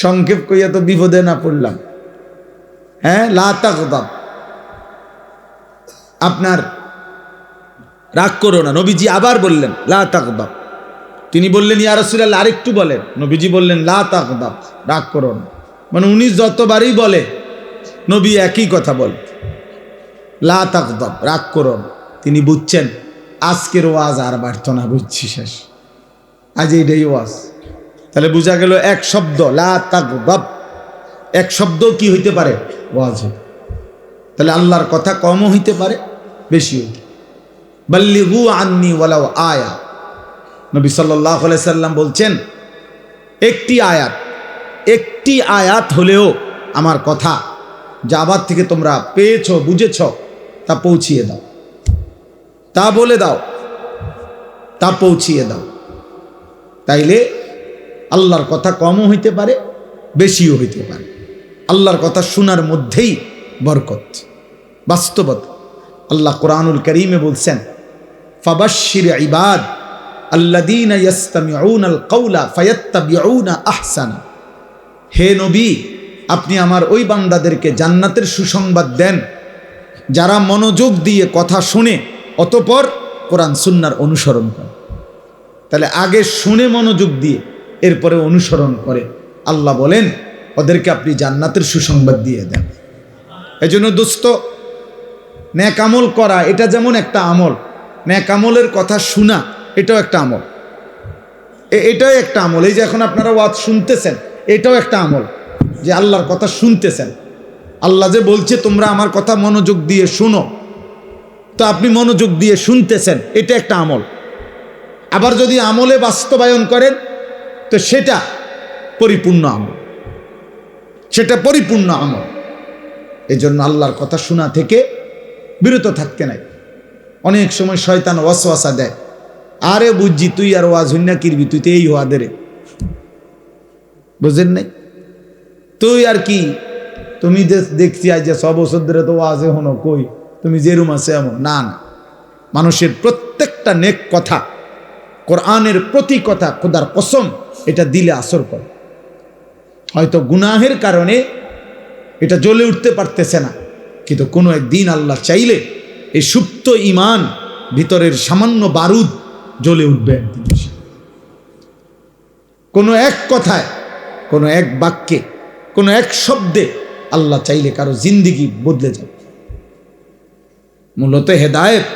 Speaker 1: সংক্ষেপ কইয়া তো বিপদে না পড়লাম। হ্যাঁ লা তাগদাব, আপনার রাগ করো না। নবীজি আবার বললেন লা তাগদাব। তিনি বললেন ইয়া রাসূলুল্লাহ আরেকটু বলেন। নবীজি বললেন লা তাগদাব, রাগ করো না। মানে উনি যতবারই বলে নবী একই কথা বলে, লা তাগদাব, রাগ করো না। তিনি বুঝছেন আজকের ওয়াজ আর বাড়তো না, বুঝছি শেষ, আজ এইটাই ওয়াজ। তাহলে বোঝা গেল এক শব্দ লা তাগদাব, এক শব্দ কি হইতে পারে, ওয়াজ। তাহলে আল্লাহর কথা কমও হইতে পারে বেশি হইতে। বাল্লিগু আন্নি ওয়ালাউ আয়া, নবী সাল্লাল্লাহু আলাইহি সাল্লাম বলছেন একটি আয়াত হলেও আমার কথা যা আবার থেকে তোমরা পেয়েছ বুঝেছ তা পৌঁছিয়ে দাও, তা বলে দাও, তা পৌঁছিয়ে দাও। তাইলে আল্লাহর কথা কমও হইতে পারে বেশিও হইতে পারে। আল্লাহর কথা শোনার মধ্যেই বরকত, বাস্তবতা। আল্লাহ কোরআনুল কারীমে বলছেন ফাবাশশির ইবাদ আল্লাযীনা ইয়াসতামিউনাল কাওলা ফায়াত্তাবিউনা আহসানা। হে নবী আপনি আমার ওই বান্দাদেরকে জান্নাতের সুসংবাদ দেন যারা মনোযোগ দিয়ে কথা শুনে অতঃপর কোরআন সুন্নাহর অনুসরণ করে। তাহলে আগে শুনে মনোযোগ দিয়ে এরপরে অনুসরণ করে। আল্লাহ বলেন ওদেরকে আপনি জান্নাতের সুসংবাদ দিয়ে দেন। এজন্য দোস্ত, নেক আমল করা এটা যেমন একটা আমল, নেক আমলের কথা শোনা এটাও একটা আমল। এটাও একটা আমল। এই যে এখন আপনারা ওয়াজ শুনতেছেন এটাও একটা আমল, যে আল্লাহর কথা শুনতেছেন। আল্লাহ যে বলছে তোমরা আমার কথা মনোযোগ দিয়ে শুনো, তো আপনি মনোযোগ দিয়ে শুনতেছেন, এটা একটা আমল। আবার যদি আমলে বাস্তবায়ন করেন তো সেটা পরিপূর্ণ আমল, সেটা পরিপূর্ণ আমল। এই জন্য আল্লাহর কথা শোনা থেকে বিরত থাকতে নাই। অনেক সময় শয়তান ওয়াসওয়াসা দেয়, আরে বুঝছি তুই আর ওয়াজ হইনা কিরবি, তুই তো এই ওয়াদের, বুঝেন নাই? তুই আর কি, তুমি দেখছি আজ যে 6 বছর ধরে তো ওয়াজে হনো, কই তুমি যেরুম আছে এমন না। না, মানুষের প্রত্যেকটা নেক কথা কোরআনের প্রতি কথা খোদার কসম এটা দিলে আসর করে। হয়তো গুনাহের কারণে এটা জ্বলে উঠতে পারতেছে না, কিন্তু কোনো একদিন আল্লাহ চাইলে এই সুপ্ত ঈমান ভিতরের সামান্য বারুদ জ্বলে উঠবে। কোনো এক কথায়, কোনো এক বাক্যে, কোনো এক শব্দে আল্লাহ চাইলে কারো জিন্দিগি বদলে যাবে। মূলত হেদায়েত,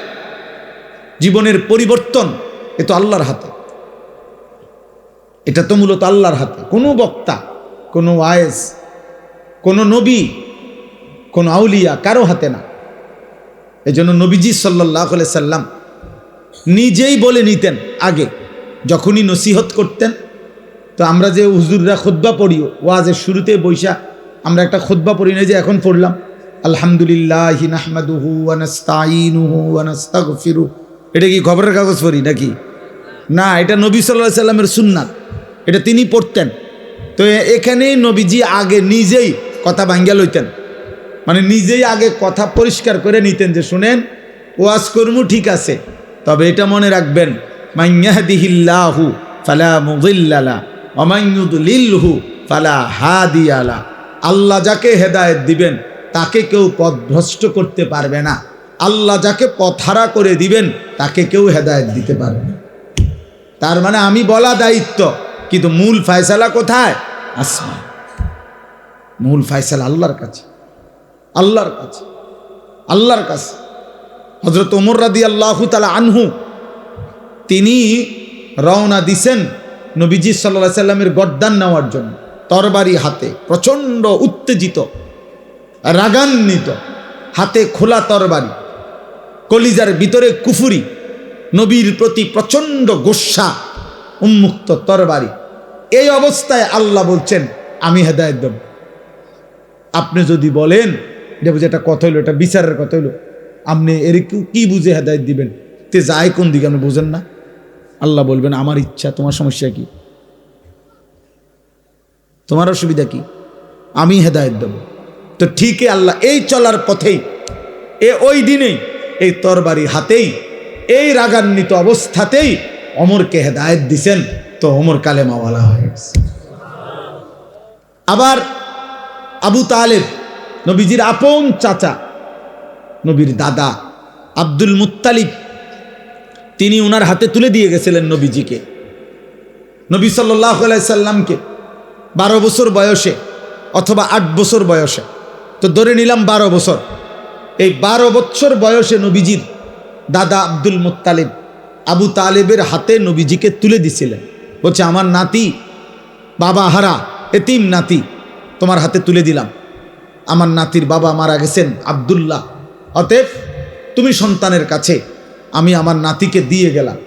Speaker 1: জীবনের পরিবর্তন এ তো আল্লাহর হাতে। এটা তো মূলত আল্লাহর হাতে। কোনো বক্তা, কোনো ওয়াইজ, কোনো নবী, কোনো আউলিয়া কারো হাতে না। এজন্য নবীজি সাল্লাল্লাহু আলাইহি সাল্লাম নিজেই বলে নিতেন আগে যখনই নসিহত করতেন। তো আমরা যে হুজুররা খুতবা পড়ি, ওয়াজের শুরুতে বৈশা আমরা একটা খুতবা পড়ি না যে এখন পড়লাম, আলহামদুলিল্লাহি নাহমাদুহু ওয়া নাস্তাঈনুহু ওয়া নাস্তাগফিরুহু। এটা কি খবরের কাগজ পড়ি নাকি? না, এটা নবী সাল্লাল্লাহু আলাইহি সাল্লামের সুন্নাত, এটা তিনি পড়তেন। তো এখানেই নবীজি আগে নিজেই কথা ভাঙ্গা লইতেন, মানে নিজেই আগে কথা পরিষ্কার করে নিতেন যে শুনেন, ওয়াজ করমু ঠিক আছে, তবে এটা মনে রাখবেন, মান ইয়াহদিহিল্লাহু ফালা মুদিল্লা লাহু ওয়া মান ইউদ্লিলহু ফালা হাদিয়া লাহু। আল্লাহ যাকে হেদায়েত দিবেন তাকে কেউ পথভ্রষ্ট করতে পারবে না, আল্লাহ যাকে পথহারা করে দিবেন তাকে কেউ হেদায়েত দিতে পারবে না। তার মানে আমি বলা দায়িত্ব, কিন্তু মূল ফয়সালা কোথায়? আসমান। মূল ফয়সালা আল্লাহর কাছে, আল্লাহর কাছে, আল্লাহর কাছে। হযরত ওমর রাদিয়াল্লাহু তাআলা আনহু তিনি রওনা দিছেন নবীজি সাল্লাল্লাহু আলাইহি সাল্লামের গর্দান নেওয়ার জন্য, তরবারি হাতে, প্রচণ্ড উত্তেজিত, রাগান্বিত, হাতে খোলা তরবারি, কলিজার ভিতরে কুফরি, নবীর প্রতি প্রচণ্ড গোস্বা, উন্মুক্ত তরবারি। এই অবস্থায় আল্লাহ বলছেন আমি হেদায়েত দেব। আপনি যদি বলেন এটা বুঝে একটা কথা হইলো, এটা বিচারের কথা হইলো, আপনি এর কি বুঝে হেদায়েত দিবেন? তে যায় কোন দিকে আপনি বোঝেন না? আল্লাহ বলবেন আমার ইচ্ছা, তোমার সমস্যা কি? তোমার অসুবিধা কি? আমি হেদায়েত দেব। তো ঠিকই আল্লাহ এই চলার পথেই, ওই দিনেই, এই তরবারি হাতেই, এই রাগান্বিত অবস্থাতেই ওমরকে হেদায়েত দিছেন। তো ওমর কালেমাওয়ালা হয়ে গেছে। আবার আবু তালেব, নবীজির আপন চাচা, নবীর দাদা আব্দুল মুত্তালিব, তিনি উনার হাতে তুলে দিয়ে গেছিলেন নবীজিকে, নবী সাল্লাল্লাহু আলাইহি সাল্লামকে 12 বছর বয়সে অথবা 8 বছর বয়সে, তো ধরে নিলাম 12 বছর। এই 12 বছর বয়সে নবীজির দাদা আব্দুল মুত্তালিব আবু তালেবের হাতে নবীজিকে তুলে দিছিলেন। বলছে আমার নাতি, বাবা হারা এতিম নাতি তোমার হাতে তুলে দিলাম। আমার নাতির বাবা মারা গেছেন আব্দুল্লাহ, অতএব তুমি সন্তানের কাছে আমি আমার নাতিকে দিয়ে গেলাম।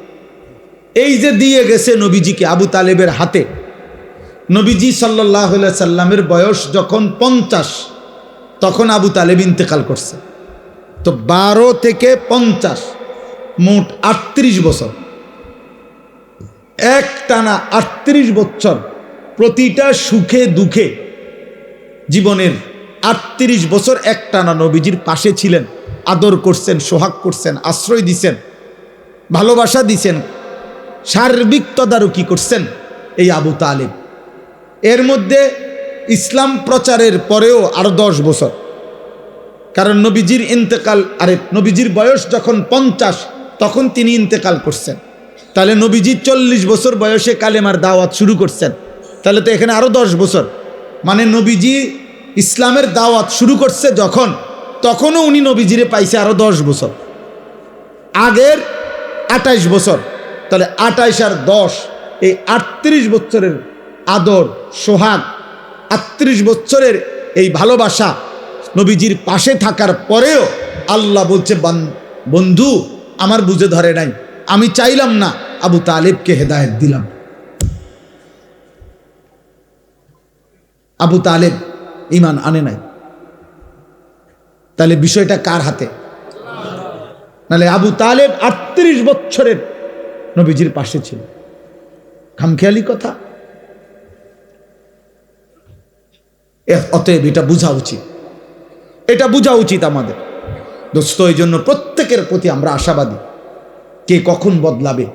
Speaker 1: এই যে দিয়ে গেছে নবীজিকে আবু তালেবের হাতে, নবীজি সাল্লাল্লাহু আলাইহি সাল্লামের বয়স যখন 50, তখন আবু তালেব ইন্তেকাল করছে। তো 12 থেকে 50 মোট 38 বছর, এক টানা 38 বছর প্রতিটা সুখে দুঃখে জীবনের 38 বছর এক টানা নবীজির পাশে ছিলেন, আদর করছেন, সোহাগ করছেন, আশ্রয় দিছেন, ভালোবাসা দিছেন, সার্বিক তদারকি করছেন এই আবু তালেব। এর মধ্যে ইসলাম প্রচারের পরেও আরো 10 বছর, কারণ নবীজির ইন্তেকাল, আরে নবীজির বয়স যখন 50 তখন তিনি ইন্তেকাল করছেন। তাহলে নবীজি 40 বছর বয়সে কালেমার দাওয়াত শুরু করছেন, তাহলে তো এখানে আরো 10 বছর, মানে নবীজি ইসলামের দাওয়াত শুরু করছে যখন, তখনও উনি নবীজিরে পাইছে আরো 10 বছর, আগের 28 বছর। তাহলে 28 আর 10, এই 38 বছরের আদর সোহাগ, 38 বছরের এই ভালোবাসা, নবীজির পাশে থাকার পরেও আল্লাহ বলছে বন্ধু আমার বুঝে ধরে নাই, আমি চাইলাম না, আবু তালেবকে হেদায়েত দিলাম। আবু তালেব ঈমান আনে নাই, তাহলে বিষয়টা কার হাতে? নাহলে আবু তালেব 38 বছরের নবীজির পাশে ছিল, খামখেয়ালি কথা। অতএব এটা বোঝা উচিত, এটা বোঝা উচিত আমাদের দোস্ত। এই জন্য প্রত্যেকের প্রতি আমরা আশাবাদী, কে কখন বদলাবে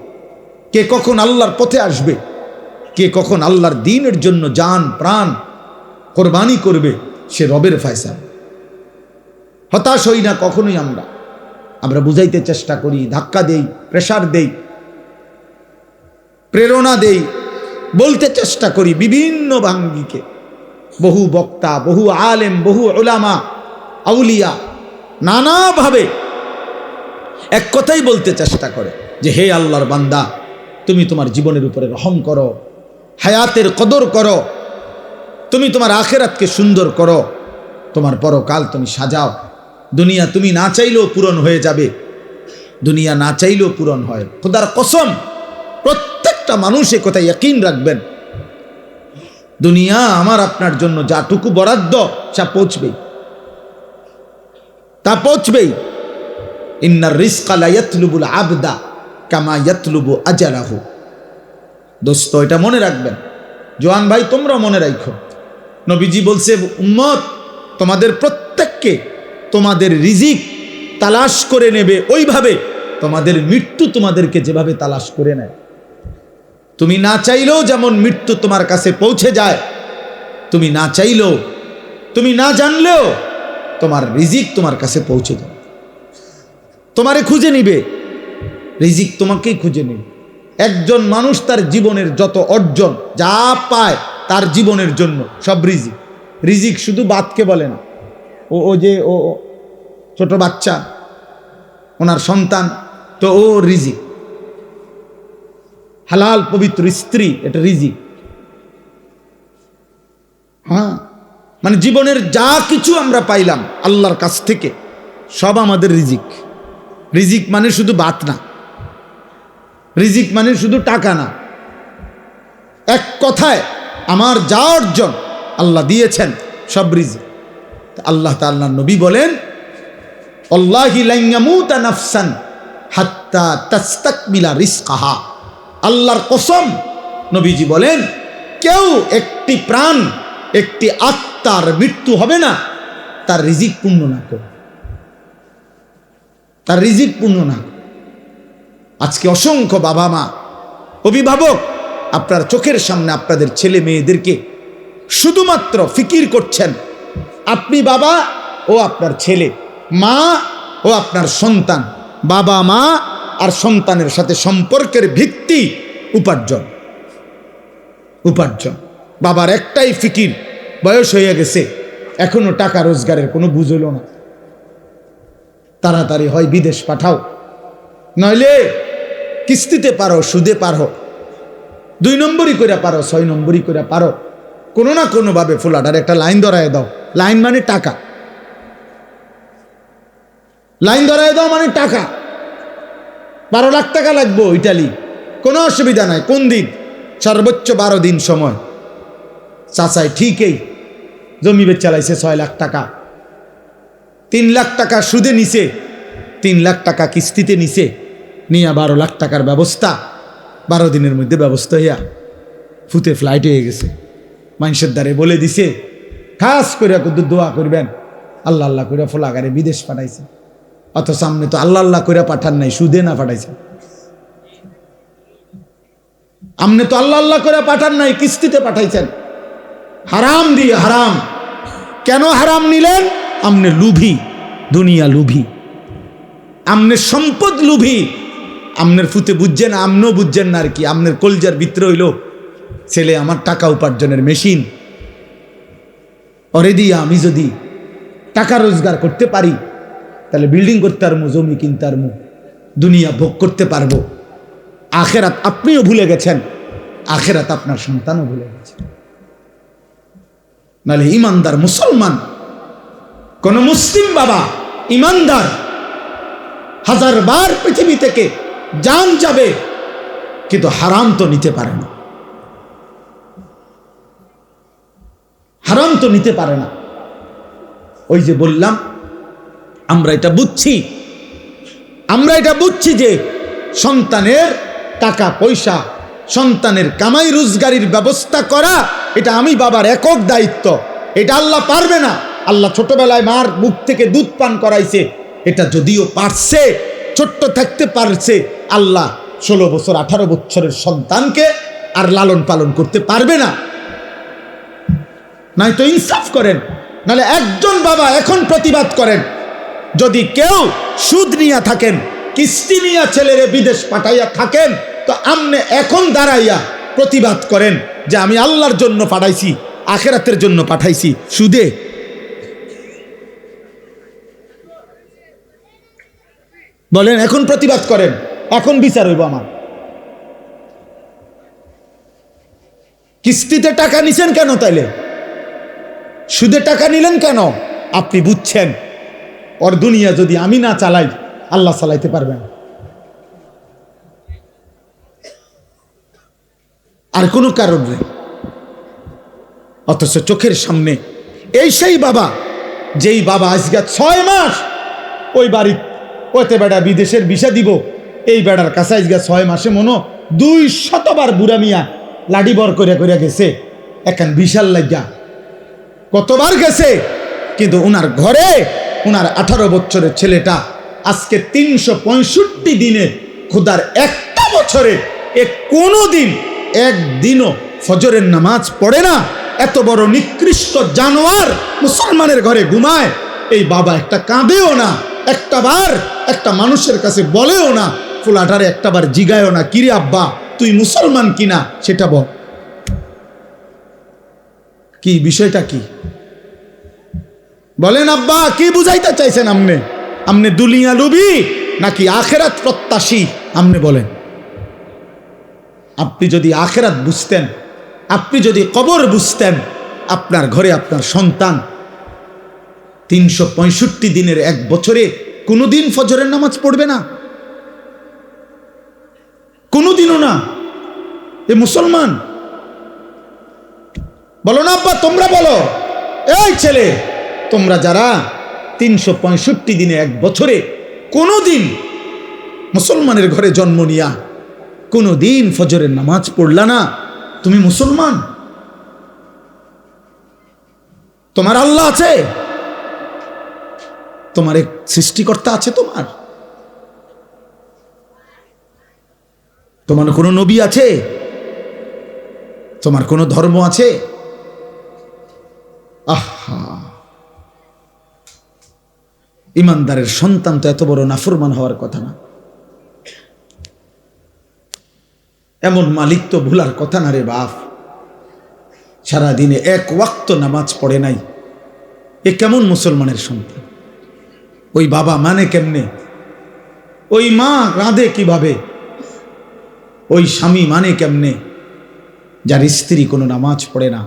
Speaker 1: কে কখন আল্লাহর পথে আসবে, কে কখন আল্লাহর দ্বীনের জন্য জান প্রাণ কোরবানি করবে, সে রবের ফয়সালা। হতাশ হই না কখনোই। আমরা বুঝাইতে চেষ্টা করি, ধাক্কা দেই, প্রেসার দেই, প্রেরণা দেই, বলতে চেষ্টা করি বিভিন্ন ভাঙ্গিকে। বহু বক্তা, বহু আলেম, বহু উলামা, আউলিয়া নানাভাবে এক কথাই বলতে চেষ্টা করে যে হে আল্লাহর বান্দা, তুমি তোমার জীবনের উপরে রহম করো, হায়াতের কদর করো, তুমি তোমার আখিরাতকে সুন্দর করো, তোমার পরকাল তুমি সাজাও। দুনিয়া তুমি না চাইলেও পূরণ হয়ে যাবে, দুনিয়া না চাইলেও পূরণ হয়। খোদার কসম, প্রত্যেকটা মানুষ এ কথা ইয়াকিন রাখবেন, দুনিয়া আমার আপনার জন্য যাটুকু বরাদ্দ তা পৌঁছবেই, তা পৌঁছবেই। ইন্নার রিজকা লা ইয়াতলুবুল আবদা কামা ইয়াতলুবু আজালাহু। দোস্ত, এটা মনে রাখবেন। জওয়ান ভাই, তোমরা মনে রাখো, নবীজি বলছে, উম্মত তোমাদের প্রত্যেককে তোমাদের রিজিক তালাশ করে নেবে ওইভাবে তোমাদের মৃত্যু তোমাদেরকে যেভাবে তালাশ করে নেয়। তুমি না চাইলেও যেমন মৃত্যু তোমার কাছে পৌঁছে যায়, তুমি না চাইলেও, তুমি না জানলেও তোমার রিজিক তোমার কাছে পৌঁছে যায়। তোমারে খুঁজে নিবে, রিজিক তোমাকেই খুঁজে নিবে। একজন মানুষ তার জীবনের যত অর্জন যা পায় তার জীবনের জন্য সব রিজিক। রিজিক শুধু বাতকে বলে না, ও যে ও ছোট বাচ্চা, ওনার সন্তান, তো ও রিজিক। হালাল পবিত্র স্ত্রী, এটা রিজিক। হ্যাঁ, মানে জীবনের যা কিছু আমরা পাইলাম আল্লাহর কাছ থেকে সব আমাদের রিজিক। রিজিক মানে শুধু বাত না, রিজিক মানে শুধু টাকা না। এক কথায় আমার যা অর্জন আল্লাহ দিয়েছেন সব রিজিক। আল্লাহ তাআলার নবী বলেন, আল্লাহি লা ইয়ামুতা নাফসান হাত্তা তাস্তাকমিলা রিজকাহা। আল্লাহর কসম, নবীজি বলেন, কেউ একটি প্রাণ, একটি আত্মার মৃত্যু হবে না তার রিজিক পূর্ণ না করে, তার রিজিক পূর্ণ না। আজকে অসংখ্য বাবা মা, অভিভাবক আপনার চোখের সামনে আপনাদের ছেলে মেয়েদেরকে শুধুমাত্র ফিকির করছেন, আপনি বাবা ও আপনার ছেলে, মা ও আপনার সন্তান। বাবা মা আর সন্তানের সাথে সম্পর্কের ভিত্তি উপার্জন। উপার্জন। বাবার একটাই ফিকির, বয়স হয়ে গেছে, এখনো টাকা রোজগারের কোনো বুঝ হলো না, তাড়াতাড়ি হয় বিদেশ পাঠাও, নইলে কিস্তিতে পারো, সুদে পারো, 2 নম্বরই করে পারো, 6 নম্বরই করে পারো, কোনো না কোনোভাবে ফুলাটার একটা লাইন ধরায় দাও। লাইন মানে টাকা, লাইন ধরায় দাও মানে টাকা। 12 লাখ টাকা লাগবো ইটালি, কোনো অসুবিধা নাই। কোন দিন? সর্বোচ্চ 12 দিন সময়। চাচাই ঠিকই জমি বেচ চালাইছে 6 লাখ টাকা, 3 লাখ টাকা সুদে নিছে, 3 লাখ টাকা কিস্তিতে নিছে, নিয়ে 12 লাখ টাকার ব্যবস্থা 12 দিনের মধ্যে ব্যবস্থা হইয়া ফুতে ফ্লাইট হয়ে গেছে। মানুষের দ্বারে বলে দিছে, খাস করে দোয়া করবেন, আল্লাহ আল্লাহ করে ফোলাগারে বিদেশ পাঠাইছে। অথচ সামনে তো আল্লাহ আল্লাহ করে পাঠান নাই, সুদে না পাঠাইছে। আমনে তো আল্লাহ আল্লাহ করে পাঠান নাই, কিস্তিতে পাঠাইছেন, হারাম দিয়ে। হারাম কেন হারাম নিলেন? আমনে লুভি, দুনিয়া লুভি, আমনের সম্পদ লুভি। আমনের ফুতে বুঝছেন, আমনও বুঝছেন না আর কি। আমনের কলজার ভিতরে হইল ছেলে আমার টাকা উপার্জনের মেশিন, ওরে দিয়া আমি যদি টাকা রোজগার করতে পারি তাহলে বিল্ডিং করতে পারবো, জমি কিনতে পারবো, দুনিয়া ভোগ করতে পারবো। আখেরাত আপনিও ভুলে গেছেন, আখেরাত আপনার সন্তানও ভুলে গেছে। নাহলে ইমানদার মুসলমান, কোন মুসলিম বাবা ইমানদার 1000 বার পৃথিবী থেকে জান যাবে কিন্তু হারাম তো নিতে পারে না, হারাম তো নিতে পারে না। ওই যে বললাম, আমরা এটা বুঝছি যে সন্তানের টাকা পয়সা, সন্তানের কামাই রোজগারির ব্যবস্থা করা এটা আমি বাবার একক দায়িত্ব। এটা আল্লাহ পারবে না। আল্লাহ ছোটবেলায় মার মুখ থেকে দুধ পান করাইছে, এটা যদিও পারছে, ছোট্ট থাকতে পারছে, আল্লাহ 16 বছর 18 বছরের সন্তানকে আর লালন পালন করতে পারবে না। নাই তো ইনসাফ করেন, নাহলে একজন বাবা এখন প্রতিবাদ করেন, যদি কেউ সুদ নিয়ে থাকেন, কিস্তি নিয়ে ছেলেরে বিদেশ পাঠাইয়া থাকেন, তো আমনে এখন দাঁড়াইয়া প্রতিবাদ করেন যে আমি আল্লাহর জন্য পাঠাইছি, আখিরাতের জন্য পাঠাইছি সুদে। বলেন, এখন প্রতিবাদ করেন, এখন বিচার হইব আমার। কিস্তিতে টাকা নিছেন কেন? তাইলে সুদে টাকা নিলেন কেন? আপনি বুঝছেন ওর দুনিয়া যদি আমি না চালাই, আল্লাহ চালাইতে পারবেন। আর কোনো কারণ নেই। অথচ চোখের সামনে এই সেই বাবা, যেই বাবা আজকে 6 মাস ওই বাড়ি ওতে বেড়া বিদেশের ভিসা দিব, এই বেড়ার কাছে আজকে 6 মাসে মনো 200 বার বুড়া মিয়া লাডি বর করে করে গেছে, এখন বিশাল লাগিয়া কতবার গেছে, কিন্তু উনার ঘরে উনার 18 বছরের ছেলেটা আজকে 365 দিনে খোদার একটা বছরে কোনো দিন একদিনও ফজরের নামাজ পড়ে না। এত বড় নিকৃষ্ট জানোয়ার মুসলমানের ঘরে ঘুমায়, এই বাবা একটা কাঁদেও না, একটা বার একটা মানুষের কাছে বলেও না, ফুলাটারে একটা বার জিগায়ও না, কিরে আব্বা তুই মুসলমান কিনা সেটা বল। কি বিষয়টা কি বলেন আব্বা, কি বুঝাইতে চাইছেন? আমনে দুনিয়া লুবি নাকি আখেরাত প্রত্যাশী? আমনে বলেন। আপনি যদি আখেরাত বুঝতেন, আপনি যদি কবর বুঝতেন, আপনার ঘরে আপনার সন্তান 365 দিনের এক বছরে কোনোদিন ফজরের নামাজ পড়বে না, কোনোদিনও না। এ মুসলমান বলো না আব্বা, তোমরা বলো, এই ছেলে তোমরা যারা 365 দিনে এক বছরে কোনোদিন মুসলমানের ঘরে জন্ম নিয়া কোনোদিন ফজরের নামাজ পড়লা না, তুমি মুসলমান? তোমার আল্লাহ আছে, তোমার এক সৃষ্টিকর্তা আছে, তোমার কোনো নবী আছে, তোমার কোনো ধর্ম আছে? আহা, ইমানদারের সন্তান তো এত বড় নাফরমান হওয়ার কথা না। এমন মালিক তো ভুলার কথা না রে বাপ। সারাদিনে এক ওয়াক্ত নামাজ পড়ে নাই, এ কেমন মুসলমানের সন্তান? ওই বাবা মানে কেমনে? ওই মা রাঁধে কিভাবে? ওই স্বামী মানে কেমনে যার স্ত্রী কোনো নামাজ পড়ে না?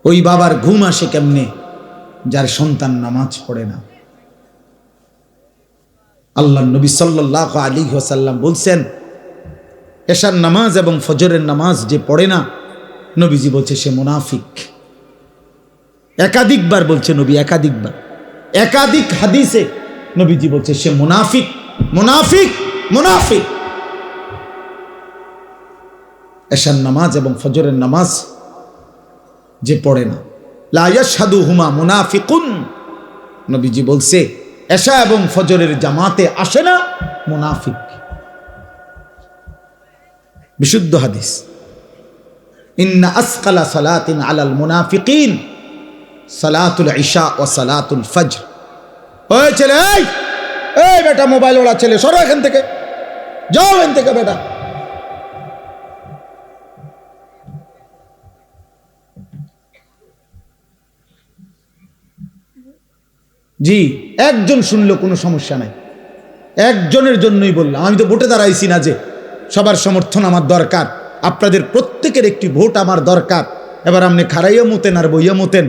Speaker 1: ওই বাবার ঘুম আসে কেমনে যার সন্তান নামাজ পড়ে না? আল্লাহ নবী সাল্লাল্লাহু আলাইহি ওয়াসাল্লাম বলছেন, এশার নামাজ এবং ফজরের নামাজ যে পড়ে না, নবীজি বলছে সে মুনাফিক। একাধিকবার বলছে নবী, একাধিক হাদিসে নবীজি বলছে সে মুনাফিক, মুনাফিক, মুনাফিক। এশার নামাজ এবং ফজরের নামাজ যে পড়ে না, লা ইয়াশহাদুহুমা মুনাফিকুন, নবীজি বলছে এশা এবং ফজরের জামাতে আসে না, মুনাফিক। বিশুদ্ধ হাদিস। ইন্না আসকালা সালাতিন আলাল মুনাফিকিন সালাতুল ইশা ওয়া সালাতুল ফজর। ওই ছেলে, এই বেটা মোবাইল ওড়া ছেলে, সরো এখান থেকে, যাও এখান থেকে বেটা। জি, একজন শুনলো কোনো সমস্যা নাই, একজনের জন্যই বললাম। আমি তো ভোটে দাঁড়াইছি না যে সবার সমর্থন আমার দরকার, আপনাদের প্রত্যেকের একটি ভোট আমার দরকার। এবার আপনি খারাইয়া মতেন আর বইয়া মতেন,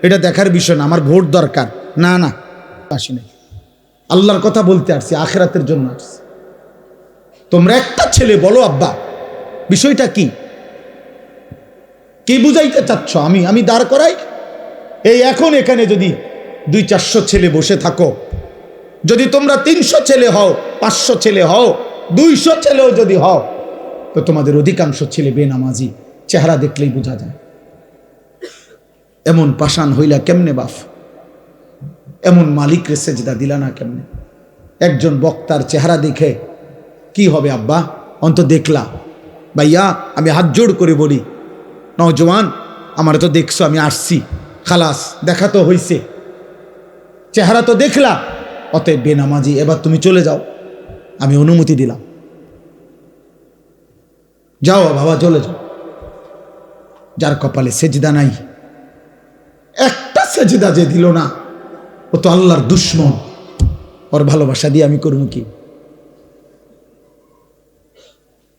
Speaker 1: এটা দেখার বিষয় না। আমার ভোট দরকার না, না আসি নাই, আল্লাহর কথা বলতে আসছি, আখিরাতের জন্য আসছি। তোমরা একটা ছেলে বলো আব্বা বিষয়টা কি, কি বুঝাইতে চাচ্ছ? আমি দাঁড় করাই এই এখন এখানে যদি 200-400 ছেলে বসে থাকো, যদি তোমরা 300 ছেলে হও, 500 ছেলে হও, 200 ছেলেও যদি হও, তো তোমাদের অধিকাংশ ছেলে বেনামাজি, চেহারা দেখলেই বোঝা যায়। এমন পাষাণ হইলা কেমনে বাপ? এমন মালিক রে সেজদা দিলা না কেমনে? একজন বক্তার চেহারা দেখে কি হবে আব্বা? অন্ত দেখলা ভাইয়া, আমি হাত জোড় করে বলি, নওজওয়ান, আমার তো দেখছো আমি আসছি, খালাস, দেখা তো হইছে, চেহারা তো দেখলা, অতএব বেনামাজি, এবার তুমি চলে যাও, আমি অনুমতি দিলাম, যাও বাবা, চলে যাও। যার কপালে সেজদা নাই, একটা সেজদা যে দিল না, ও তো আল্লাহর দুশ্মন, ওর ভালোবাসা দিয়ে আমি করবো কি?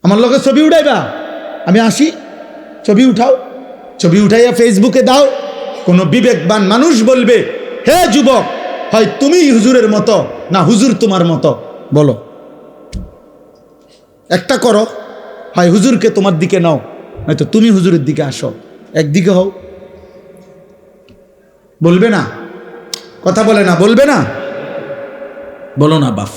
Speaker 1: আমার লোকের ছবি উঠাইবা, আমি আসি, ছবি উঠাও, ছবি উঠাইয়া ফেসবুকে দাও, কোনো বিবেকবান মানুষ বলবে, হে যুবক, হয় তুমি হুজুরের মতো না হুজুর তোমার মতো, বলো একটা করো, হয় হুজুরকে তোমার দিকে নাও, নয়তো তুমি হুজুরের দিকে আসো, একদিকে হও। বলবে না? কথা বলে না, বলবে না? বলো না বাপ।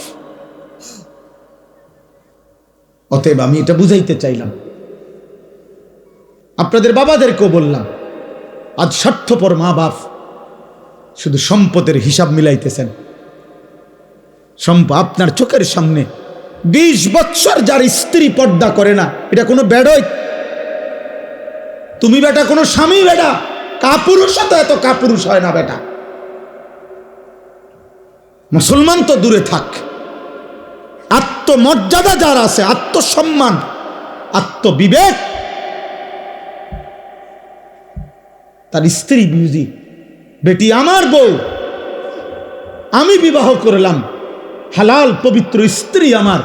Speaker 1: অতএব আমি এটা বুঝাইতে চাইলাম, আপনাদের বাবাদেরকেও বললাম, আজ স্বার্থপর মা বাপ শুধু সম্পদের হিসাব মিলাইতেছেন। আপনার চোখের সামনে 20 বৎসর যার স্ত্রী পর্দা করে না, এটা কোনো বেডই? তুমি বেটা কোনো স্বামী বেটা, কাপুরুষ তো এত কাপুরুষ হয় না বেটা। মুসলমান তো দূরে থাক, আত্মমর্যাদা যার আছে, আত্মসম্মান, আত্মবিবেক, তার স্ত্রী বিউজি, বেটি আমার বউ, আমি বিবাহ করলাম, হালাল পবিত্র স্ত্রী আমার,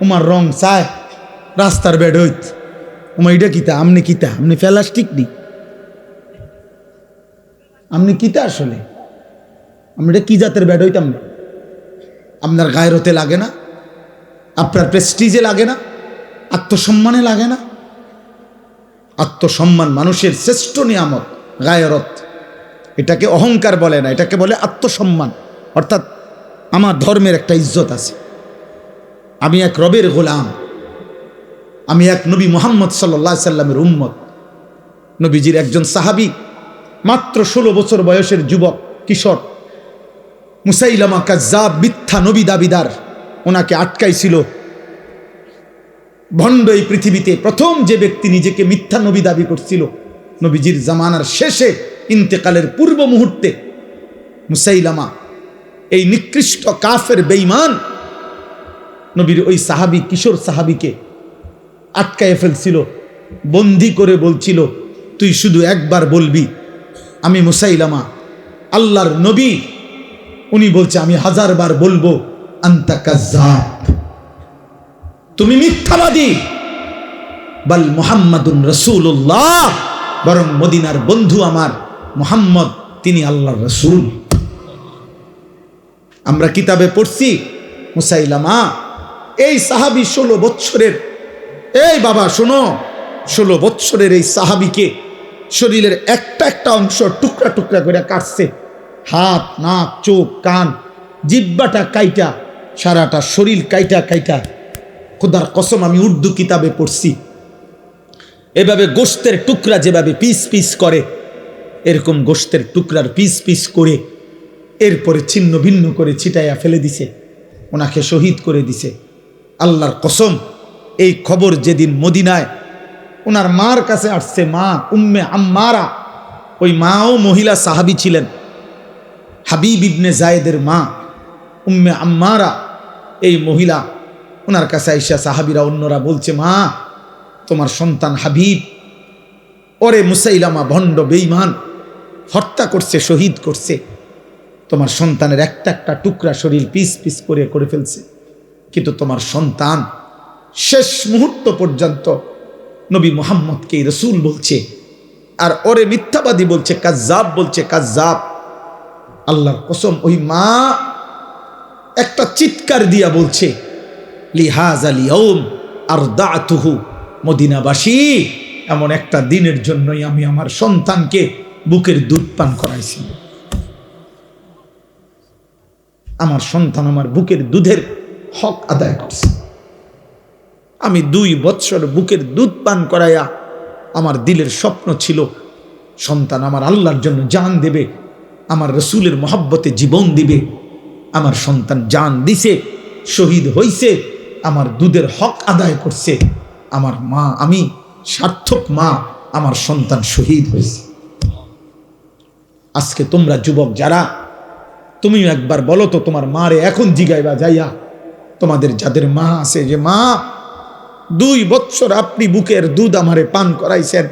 Speaker 1: উমার রং চায় রাস্তার বেড হইত, উমা এটা কিতা, আমনি কিতা, আমনি প্লাস্টিক নি, আমনি কিতা আসলে, আমি এটা কি জাতের বেড হইতাম না? আপনার গায়রতে লাগে না? আপনার প্রেস্টিজে লাগে না? আত্মসম্মানে লাগে না? আত্মসম্মান মানুষের শ্রেষ্ঠ নিয়ামত, গায়রত। এটাকে অহংকার বলে না, এটাকে বলে আত্মসম্মান। অর্থাৎ আমার ধর্মের একটা ইজ্জত আছে, আমি এক রবের গোলাম, আমি এক নবী মুহাম্মদ সাল্লাল্লাহু আলাইহি সাল্লামের উম্মত। নবীজির একজন সাহাবী, মাত্র 16 বছর বয়সের যুবক কিশোর, মুসাইলামা কাজ্জাব, মিথ্যা নবী দাবিদার, ওনাকে আটকাইছিল। ভণ্ড এই পৃথিবীতে প্রথম যে ব্যক্তি নিজেকে মিথ্যা নবী দাবি করছিল, নবীজির জামানার শেষে, ইন্তেকালের পূর্ব মুহূর্তে, মুসাইলামা, এই নিকৃষ্ট কাফের বেঈমান নবীর ওই সাহাবী, কিশোর সাহাবীকে আটকায় ফেলছিল, বন্দি করে বলছিল, তুই শুধু একবার বলবি আমি মুসাইলামা আল্লাহর নবী। উনি বলছে, আমি 1000 বার বলবো আনতা কাজ্জাব, তুমি মিথ্যাবাদী। বাল মুহাম্মাদুন রাসূলুল্লাহ, বরং মদিনার বন্ধু আমার মুহাম্মদ, তিনি আল্লাহর রাসূল। আমরা কিতাবে পড়ছি, মুসাইলামা এই সাহাবী 16 বৎসরের, এই বাবা শোনো, 16 বৎসরের এই সাহাবীকে শরীরের একটা একটা অংশ টুকরা টুকরা করে কাটছে, হাত, নাক, চোখ, কান, জিহ্বাটা কাইটা, সারাটা শরীর কাইটা কাইটা। খোদার কসম, আমি উর্দু কিতাবে পড়ছি, এভাবে গোশতের টুকরা যেভাবে পিস পিস করে, এরকম গোশতের টুকরার পিস পিস করে এরপরে ছিন্ন ভিন্ন করে ছিটাইয়া ফেলে দিছে, ওনাকে শহীদ করে দিছে। আল্লাহর কসম, এই খবর যেদিন মদিনায় ওনার মার কাছে আসছে, মা উম্মে আম্মারা, ওই মাও মহিলা সাহাবী ছিলেন, হাবিব ইবনে জায়েদের মা উম্মে আম্মারা, এই মহিলা ওনার কাছে আইসা সাহাবীরা অন্যরা বলছে, মা তোমার সন্তান হাবিব, ওরে মুসাইলামা ভণ্ড বেঈমান হত্যা করছে, শহীদ করছে, তোমার সন্তানের একটা একটা টুকরা শরীর পিস পিস করে করে ফেলছে, কিন্তু তোমার সন্তান শেষ মুহূর্ত পর্যন্ত নবী মুহাম্মদকে রাসূল বলছে, আর ওরে মিথ্যাবাদী বলছে, কাজ্জাব বলছে, কাজ্জাব। আল্লাহর কসম, ওই মা একটা চিৎকার দিয়া বলছে, লিহাযাল ইয়াউম আরদাতুহু, মদিনাবাসী, এমন একটা দিনের জন্যই আমি আমার সন্তানকে বুকের দুধ পান করাইছি। আমার সন্তান আমার বুকের দুধের হক আদায় করছে। আমি 2 বৎসর বুকের দুধ পান করাইয়া, আমার দিলের স্বপ্ন ছিল সন্তান আমার আল্লাহর জন্য জান দেবে, আমার রসুলের মহব্বতে জীবন দিবে। আমার সন্তান জান দিছে, শহীদ হইছে, আমার দুধের হক আদায় করছে আমার মা, আমি সার্থক মা, আমার সন্তান শহীদ হয়েছে। আজকে তোমরা যুবক যারা, তুমিও একবার বলো তো তোমার মারে এখন জিগাইবা যাইয়া, তোমাদের যাদের মা আছে, যে মা 2 বছর আপনি বুকের দুধ আমারে পান করাইছেন,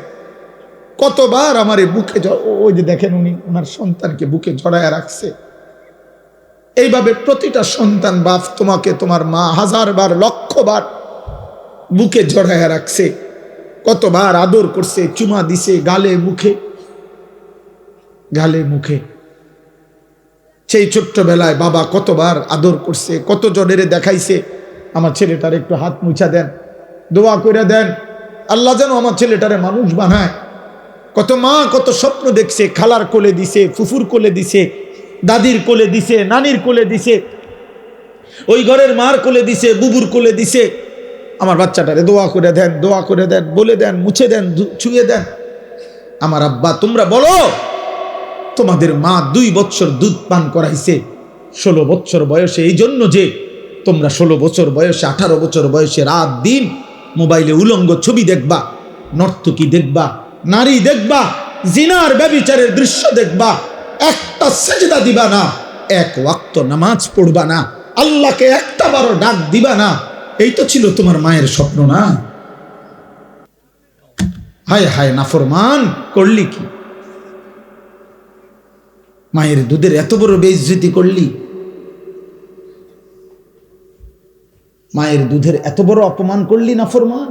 Speaker 1: কতবার আমারে বুকে, ওই যে দেখেন উনি ওনার সন্তানকে বুকে জড়ায় রাখছে। এইভাবে প্রতিটা সন্তান বাপ তোমাকে তোমার মা 1000 বার 1,00,000 বার বুকে জড়ায় রাখছে, কতবার আদর করছে, চুমা দিছে গালে মুখে, গালে মুখে। সেই ছোট্টবেলায় বাবা কতবার আদর করছে, কত জনের দেখাইছে আমার ছেলেটার একটু হাত মুছা দেন, দোয়া করে দেন, আল্লাহ যেন আমার ছেলেটারে মানুষ বানায়। কত মা কত স্বপ্ন দেখছে, খালার কোলে দিছে, ফুফুর কোলে দিছে, দাদির কোলে দিছে, নানির কোলে দিছে, ওই ঘরের মার কোলে দিছে, বুবুর কোলে দিছে, আমার বাচ্চাটারে দোয়া করে দেন, দোয়া করে দেন, বলে দেন, মুছে দেন, ছুঁয়ে দেন। আমার আব্বা, তোমরা বলো তোমাদের মা 2 বছর দুধ পান করাইছে 16 বছর বয়সে, এই জন্য যে তোমরা 16 বছর বয়সে 18 বছর বয়সে রাত দিন মোবাইলে উলঙ্গ ছবি দেখবা, নর্তকী দেখবা, নারী দেখবা, জিনার ব্যভিচারের দৃশ্য দেখবা, একটা সেজদা দিবা না, 1 ওয়াক্ত নামাজ পড়বা না, আল্লাহকে একটা বারো ডাক দিবা না। এই তো ছিল তোমার মায়ের স্বপ্ন না? হায় হায় নাফরমান, করলি কি? মায়ের দুধের এত বড় বেইজ্জতি করলি, মায়ের দুধের এত বড় অপমান করলি নাফরমান।